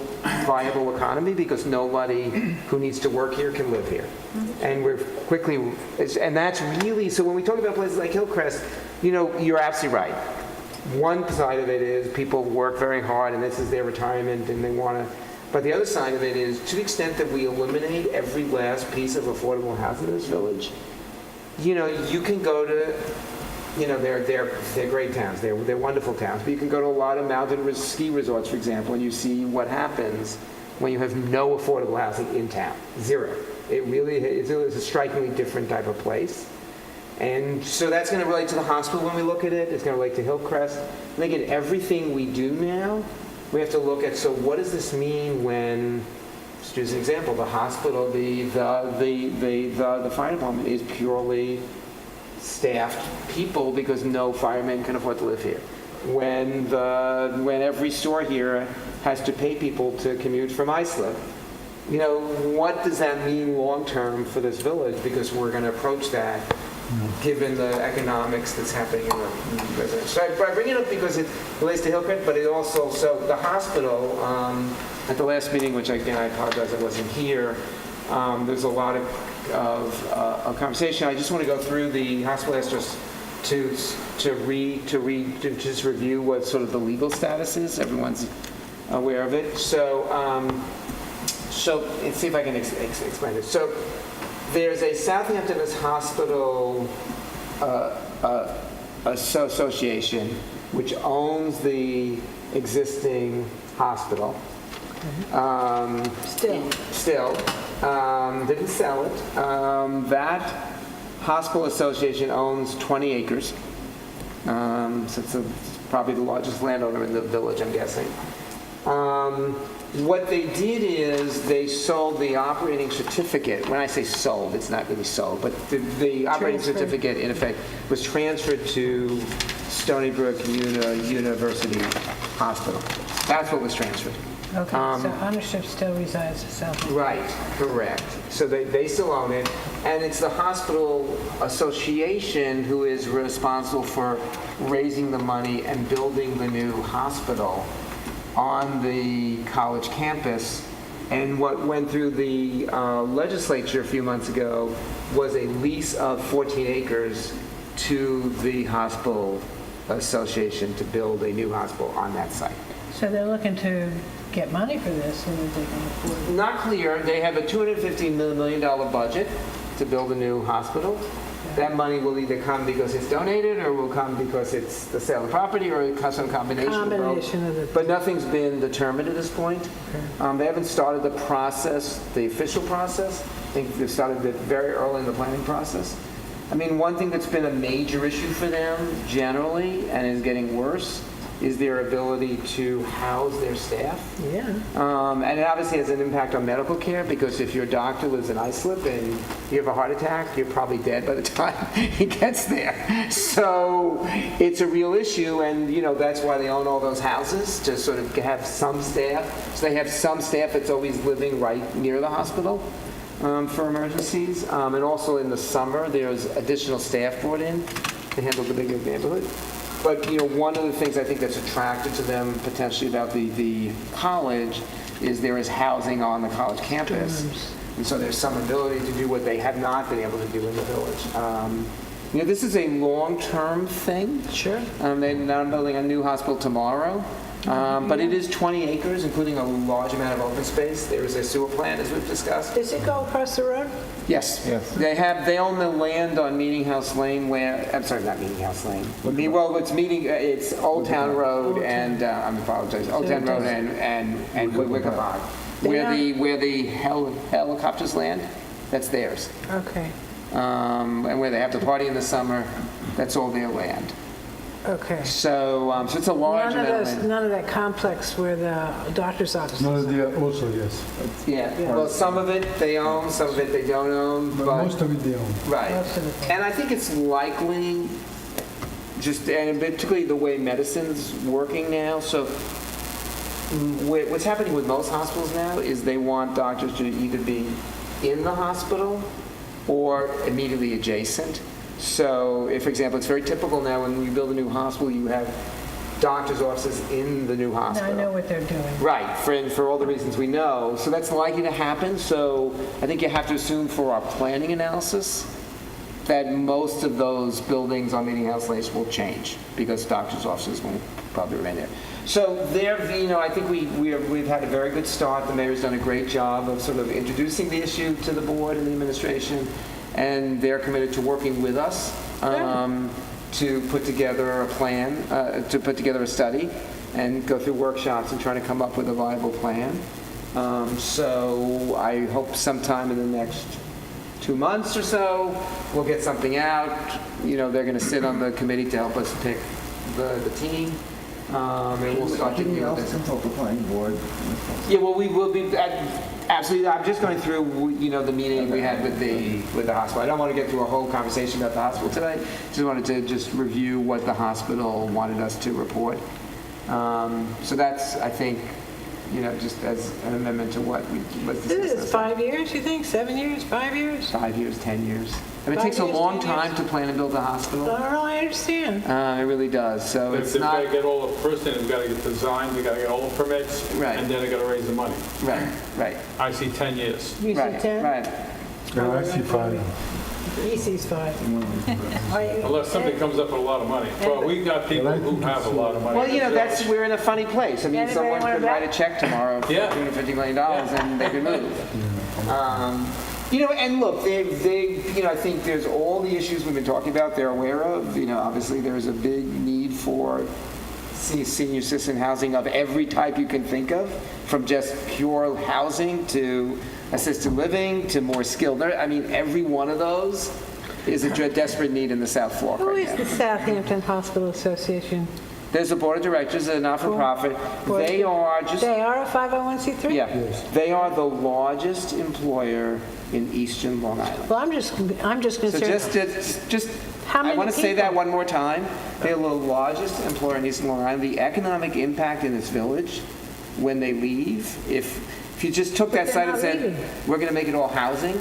A: viable economy because nobody who needs to work here can live here. And we're quickly, and that's really, so when we talk about places like Hillcrest, you're absolutely right. One side of it is people work very hard and this is their retirement and they want to, but the other side of it is, to the extent that we eliminate every last piece of affordable housing in this village, you can go to, they're great towns, they're wonderful towns, but you can go to a lot of mountain ski resorts, for example, and you see what happens when you have no affordable housing in town. Zero. It really is a strikingly different type of place. And so that's going to relate to the hospital when we look at it. It's going to relate to Hillcrest. I think in everything we do now, we have to look at, so what does this mean when, just use an example, the hospital, the fire department is purely staffed people because no firemen can afford to live here. When every store here has to pay people to commute from Islip, what does that mean long-term for this village? Because we're going to approach that given the economics that's happening in the residential. So I bring it up because it relates to Hillcrest, but it also, so the hospital, at the last meeting, which again, I apologize I wasn't here, there's a lot of conversation. I just want to go through the hospital asked us to just review what sort of the legal status is. Everyone's aware of it. So let's see if I can explain this. So there's a Southampton Hospital Association which owns the existing hospital. Still. Didn't sell it. That hospital association owns 20 acres. So it's probably the largest landowner in the village, I'm guessing. What they did is they sold the operating certificate. When I say sold, it's not really sold, but the operating certificate, in effect, was transferred to Stony Brook University Hospital. That's what was transferred.
D: Okay, so ownership still resides in South.
A: Right, correct. So they still own it, and it's the hospital association who is responsible for raising the money and building the new hospital on the college campus. And what went through the legislature a few months ago was a lease of 14 acres to the hospital association to build a new hospital on that site.
D: So they're looking to get money for this so that they can afford it.
A: Not clear. They have a $250 million budget to build a new hospital. That money will either come because it's donated or will come because it's the sale of property or some combination of both. But nothing's been determined at this point. They haven't started the process, the official process. I think they started it very early in the planning process. I mean, one thing that's been a major issue for them generally and is getting worse is their ability to house their staff.
D: Yeah.
A: And it obviously has an impact on medical care because if your doctor lives in Islip and you have a heart attack, you're probably dead by the time he gets there. So it's a real issue, and that's why they own all those houses, to sort of have some staff. So they have some staff that's always living right near the hospital for emergencies. And also in the summer, there's additional staff brought in to handle the bigger neighborhood. But one of the things I think that's attractive to them potentially about the college is there is housing on the college campus. And so there's some ability to do what they have not been able to do in the village. This is a long-term thing.
D: Sure.
A: They're not building a new hospital tomorrow, but it is 20 acres, including a large amount of open space. There is a sewer plant, as we've discussed.
D: Does it go across the road?
A: Yes. They own the land on Meeting House Lane where, I'm sorry, not Meeting House Lane. Well, it's Old Town Road and, I apologize, Old Town Road and Wickabog. Where the helicopters land, that's theirs.
D: Okay,
A: And where they have the party in the summer, that's all their land.
D: okay.
A: So it's a large amount of land.
D: None of that complex where the doctor's office
C: No,
D: is.
C: they are also, yes.
A: Yeah, well, some of it they own, some of it they don't own,
C: But
A: but,
C: most of it they own.
A: right.
D: Most of it.
A: And I think it's likely, and particularly the way medicine's working now, so what's happening with most hospitals now is they want doctors to either be in the hospital or immediately adjacent. So, if, for example, it's very typical now when you build a new hospital, you have doctors' offices in the new
D: Now I
A: hospital.
D: know what they're doing.
A: Right, for all the reasons we know. So that's likely to happen. So I think you have to assume for our planning analysis that most of those buildings on Meeting House Lane will change because doctors' offices won't probably remain there. So there, I think we've had a very good start. The mayor's done a great job of sort of introducing the issue to the board and the administration, and they're committed to working with us to put together a plan, to put together a study, and go through workshops and try to come up with a viable plan. So I hope sometime in the next 2 months or so, we'll get something out. They're going to sit on the committee to help us pick the team. And we'll start to
G: Can you
A: deal
G: also
A: with it.
G: consult the planning board?
A: Yeah, well, we will be, absolutely. I'm just going through, the meeting we had with the hospital. I don't want to get through a whole conversation about the hospital today. Just wanted to just review what the hospital wanted us to report. So that's, I think, just as an amendment to what we
D: This is
A: discussed.
D: 5 years, you think? 7 years? 5 years?
A: 5 years, 10 years. I mean, it
D: 5
A: takes a
D: years,
A: long
D: 10 years.
A: time to plan and build a hospital.
D: I understand.
A: It really does. So
F: They've
A: it's
F: got
A: not
F: to get all the, first thing, they've got to get designed, they've got to get all the permits,
A: Right.
F: and then they've got to raise the money.
A: right,
F: I see 10 years.
D: You see
A: right,
D: 10?
A: right.
C: No, I see 5.
D: He sees 5.
F: Unless somebody comes up with a lot of money. Well, we've got people who have a lot of money.
A: Well, we're in a funny place. I mean,
D: Anybody
A: someone
D: wanna
A: could
D: bet?
A: write a check tomorrow for
F: Yeah.
A: $250 million and they could move. And look, I think there's all the issues we've been talking about they're aware of. Obviously there's a big need for senior citizen housing of every type you can think of, from just pure housing to assisted living to more skilled. I mean, every one of those is a desperate need in the South Fork
D: Who
A: right
D: is
A: now.
D: the Southampton Hospital Association?
A: There's a board of directors, a not-for-profit. They are just,
D: They are a 501c3?
A: yeah, they are the largest employer in eastern Long Island.
D: Well, I'm just
A: So
D: concerned.
A: just,
D: How
A: I
D: many
A: want to say that
D: people?
A: one more time. They're the largest employer in eastern Long Island. The economic impact in this village when they leave, if you just took that
D: they're
A: site and
D: not
A: said,
D: leaving.
A: we're going to make it all housing,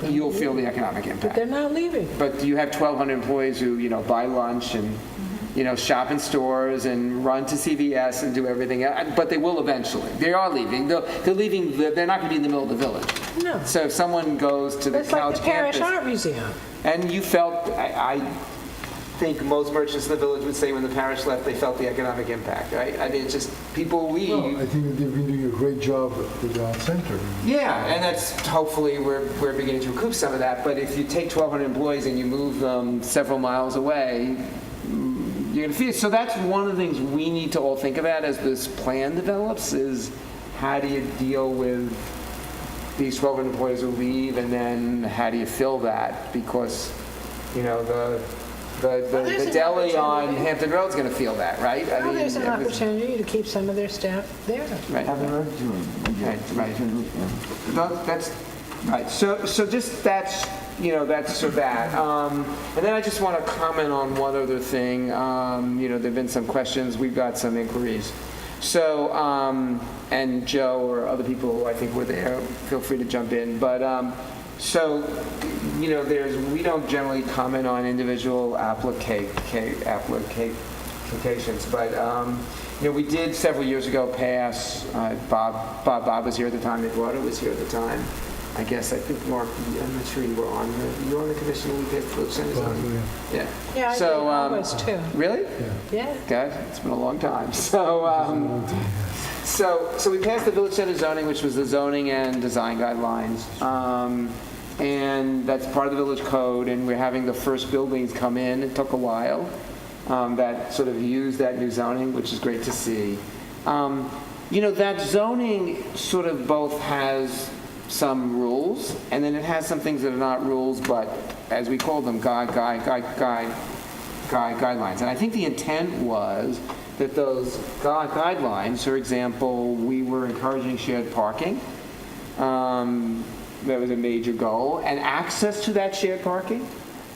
A: you'll feel the economic
D: But
A: impact.
D: they're not leaving.
A: But you have 1,200 employees who, buy lunch and, shop in stores and run to CVS and do everything. But they will eventually. They are leaving. They're leaving. They're not going to be in the middle of the village.
D: No.
A: So if someone goes to the
D: It's like
A: college
D: the Parish
A: campus,
D: Art Museum.
A: and you felt, I think most merchants in the village would say when the parish left, they felt the economic impact, right? I mean, it's just people leave.
C: Well, I think they've been doing a great job with the art center.
A: Yeah, and that's hopefully we're beginning to recoup some of that. But if you take 1,200 employees and you move them several miles away, you're going to feel. So that's one of the things we need to all think about as this plan develops: is how do you deal with these 1,200 employees who leave, and then how do you fill that? Because the
D: there's an
A: deli on
D: opportunity.
A: Hampton Road's going to feel that, right?
D: Well, there's an
A: it was-
D: opportunity to keep some of their staff there.
A: Right.
G: Have the road to it.
A: Right. That's right. So just that's so that. And then I just want to comment on one other thing. There've been some questions. We've got some inquiries. So and Joe or other people who I think were there, feel free to jump in. But we don't generally comment on individual applications, but we did several years ago pass. Bob was here at the time. Eduardo was here at the time. I guess, I think, Mark, I'm not sure you were on you were on the commission when we did village center zoning? Yeah.
D: Yeah, I did
A: So,
D: always too.
A: Really?
D: Yeah.
A: God, it's been a long time. So we passed the village center zoning, which was the zoning and design guidelines. And that's part of the village code, and we're having the first buildings come in. It took a while that sort of used that new zoning, which is great to see. That zoning sort of both has some rules, and then it has some things that are not rules, but as we call them, guidelines. And I think the intent was that those guidelines, for example, we were encouraging shared parking. That was a major goal, and access to that shared parking.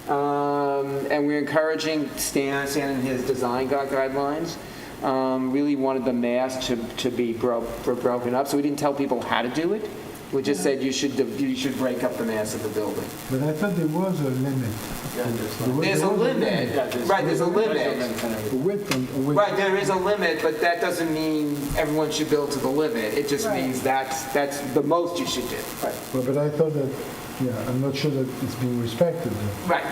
A: And we're encouraging Stan and his design guidelines. Really wanted the mass to be broken up, so we didn't tell people how to do it. We just said you should break up the mass of the building.
C: But I thought there was a limit.
A: There's a limit, right? There's a limit. Right, there is a limit, but that doesn't mean everyone should build to the limit. It just means that's the most you should do. Right.
C: But I thought that, I'm not sure that it's being respected.
A: Right.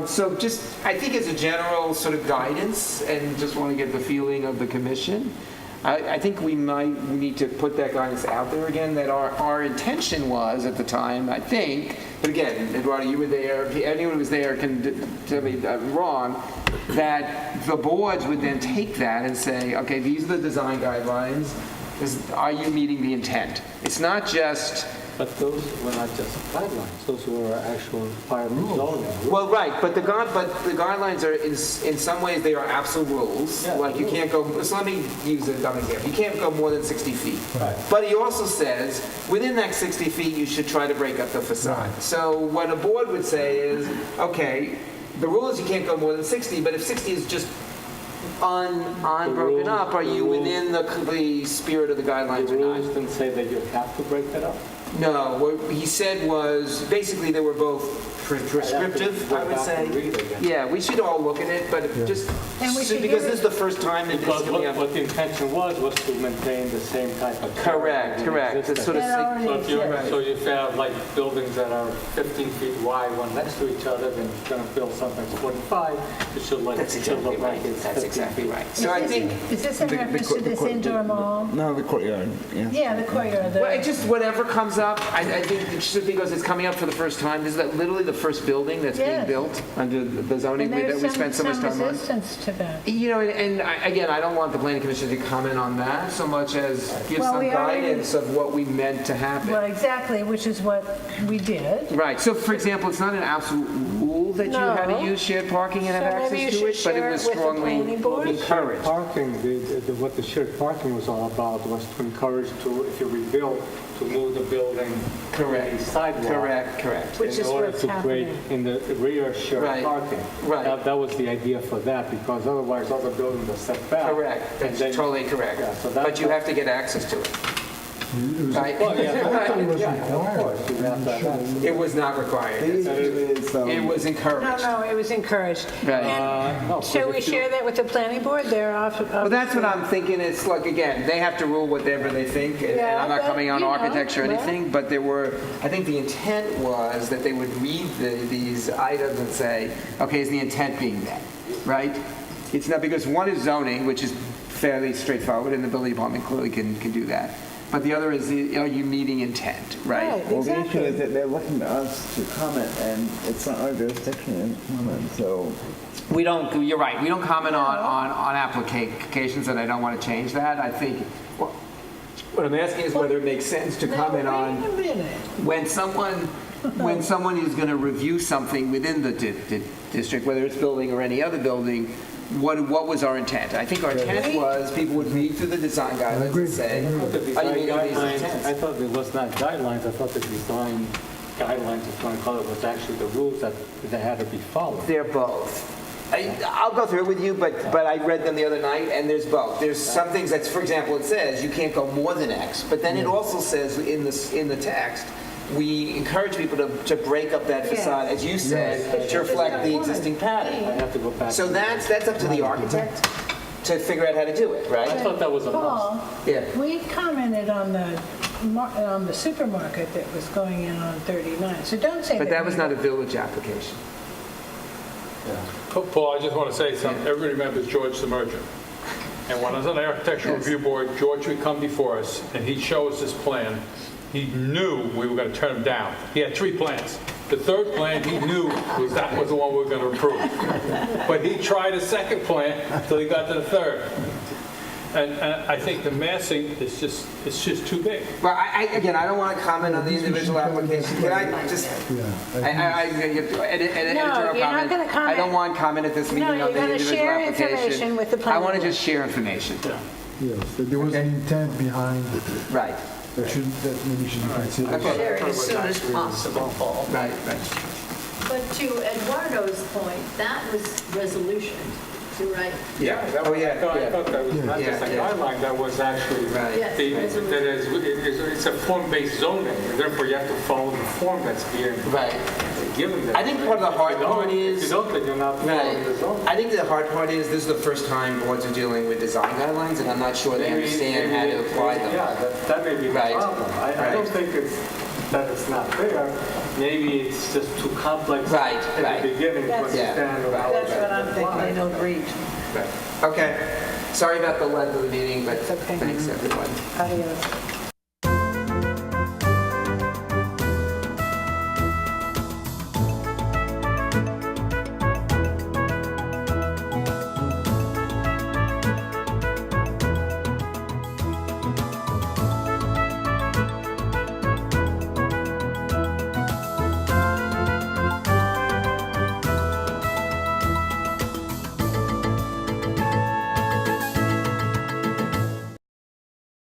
A: So just, I think as a general sort of guidance, and just want to get the feeling of the commission, I think we might need to put that guidance out there again, that our intention was at the time, I think, but again, Eduardo, you were there, anyone who was there can tell me I'm wrong, that the boards would then take that and say, okay, these are the design guidelines, are you meeting the intent? It's not just...
H: But those were not just guidelines, those were actual requirements.
A: Well, right, but the guidelines are, in some ways, they are absolute rules.
H: Yeah,
A: like you can't go, so let me use a dumb example. You can't go more than 60 feet.
H: Right.
A: But he also says, within that 60 feet, you should try to break up the facade. Right. So what a board would say is, okay, the rule is you can't go more than 60, but if 60 is just unbroken up, are you within the spirit of the guidelines or not?
H: The rules didn't say that you have to break that up?
A: No, what he said was, basically they were both prescriptive, I would say. Yeah, we should all look at it, but because this is the first time that
H: because
A: it's coming up.
H: what the intention was to maintain the same type of...
A: Correct. It's sort of
H: so if you have like buildings that are 15 feet wide, one next to each other, then you're going to build something that's 25, it should look like it's 15 feet.
A: Right. So I think...
D: Is this in reference to this indoor mall?
G: No, the courtyard,
D: Yeah, the courtyard.
A: Well, it just, whatever comes up, I think it should, because it's coming up for the first time. This is literally the first building that's being built under the zoning that we spent so much time on.
D: And there's some resistance to that.
A: Again, I don't want the planning commission to comment on that so much as give some guidance of what we meant to happen.
D: Well, exactly, which is what we did.
A: Right. So, for example, it's not an absolute rule that you had to use shared parking and have access to it, but it was strongly encouraged.
H: Parking, what the shared parking was all about was to encourage if you rebuild, to move the building
A: Correct.
H: to the sidewalk.
A: Correct.
D: Which is
H: in order
D: what's
H: to create
D: happening.
H: in the rear shared parking.
A: Right.
H: That was the idea for that, because otherwise other buildings are set back.
A: Correct. That's totally correct.
H: Yeah, so
A: but you have to get access to it. Right?
H: Well, yeah,
C: I thought it was
H: of
C: required.
H: course, you have to have
A: It was not required. It was encouraged.
D: No, it was encouraged.
A: Right.
D: And shall we share that with the planning board? They're off.
A: Well, that's what I'm thinking. It's like, again, they have to rule whatever they think, and I'm not
D: but,
A: coming on architecture or
D: well.
A: anything, but I think the intent was that they would read these items and say, okay, is the intent being met, right? It's not, because one is zoning, which is fairly straightforward, and the building department clearly can do that. But the other is, are you meeting intent, right?
G: Well, the issue is that they're looking to us to comment, and it's not our jurisdiction to comment, so...
A: We don't, you're right, we don't comment on applications, and I don't want to change that. I think, what I'm asking is whether it makes sense to comment on when someone is going to review something within the district, whether it's building or any other building, what was our intent? I think our intent was people would read through the design guidelines and say, are you meeting these intents?
H: I thought it was not guidelines, I thought the design guidelines, if you want to call it, was actually the rules that had to be followed.
A: They're both. I'll go through it with you, but I read them the other night, and there's both. There's some things that, for example, it says you can't go more than X, but then it also says in the text, we encourage people to break up that facade, as you said, to reflect the existing pattern.
H: I have to go back.
A: So that's up to the architect to figure out how to do it, right?
H: I thought that was a must.
D: Paul,
A: Yeah.
D: we commented on the the supermarket that was going in on 39. So don't say that.
A: But that was not a village application.
F: Paul, I just want to say something. Everybody remembers George the Merchant. And when I was on the Architectural Review Board, George would come before us, and he'd show us this plan. He knew we were going to turn him down. He had 3 plans. The third plan, he knew that was the one we were going to approve. But he tried a second plan until he got to the third. And I think the massing is just, it's just too big.
A: Well, again, I don't want to comment on the individual application. Can I just, an editorial
D: you're not
A: comment?
D: gonna comment.
A: I don't want comment at this meeting
D: No,
A: on
D: you're
A: the
D: gonna
A: individual
D: share
A: application.
D: information with the
A: I
D: planning
A: want to
D: board.
A: just share information.
C: Yes, that there was an intent behind it.
A: Right,
C: That maybe should be considered.
A: okay.
J: Share it as soon as possible, Paul.
A: Right.
I: But to Eduardo's point, that was resolution, right?
A: Yeah, oh, yeah,
H: I thought
A: yeah.
H: that was not just a
A: Yeah.
H: guideline, that was actually,
A: Right.
I: Yes, resolution.
H: that is, it's a form-based zoning, and therefore you have to follow the form that's being
A: Right.
H: given there.
A: I think part of the hard part
H: If
A: is,
H: you don't, then you're not following the zoning.
A: I think the hard part is this is the first time boards are dealing with design guidelines, and I'm not sure they understand how to apply them.
H: Yeah, that may be the
A: Right.
H: problem. I don't
A: Right.
H: think it's that it's not there. Maybe it's just too complex
A: Right,
H: at
A: right.
H: the beginning to
D: That's-
H: understand.
A: yeah,
H: how
D: That's
H: it's
D: what I'm thinking.
H: applied.
D: I don't read.
A: Right. Okay, sorry about the length of the meeting, but
D: It's okay.
A: thanks, everyone.
D: Adios.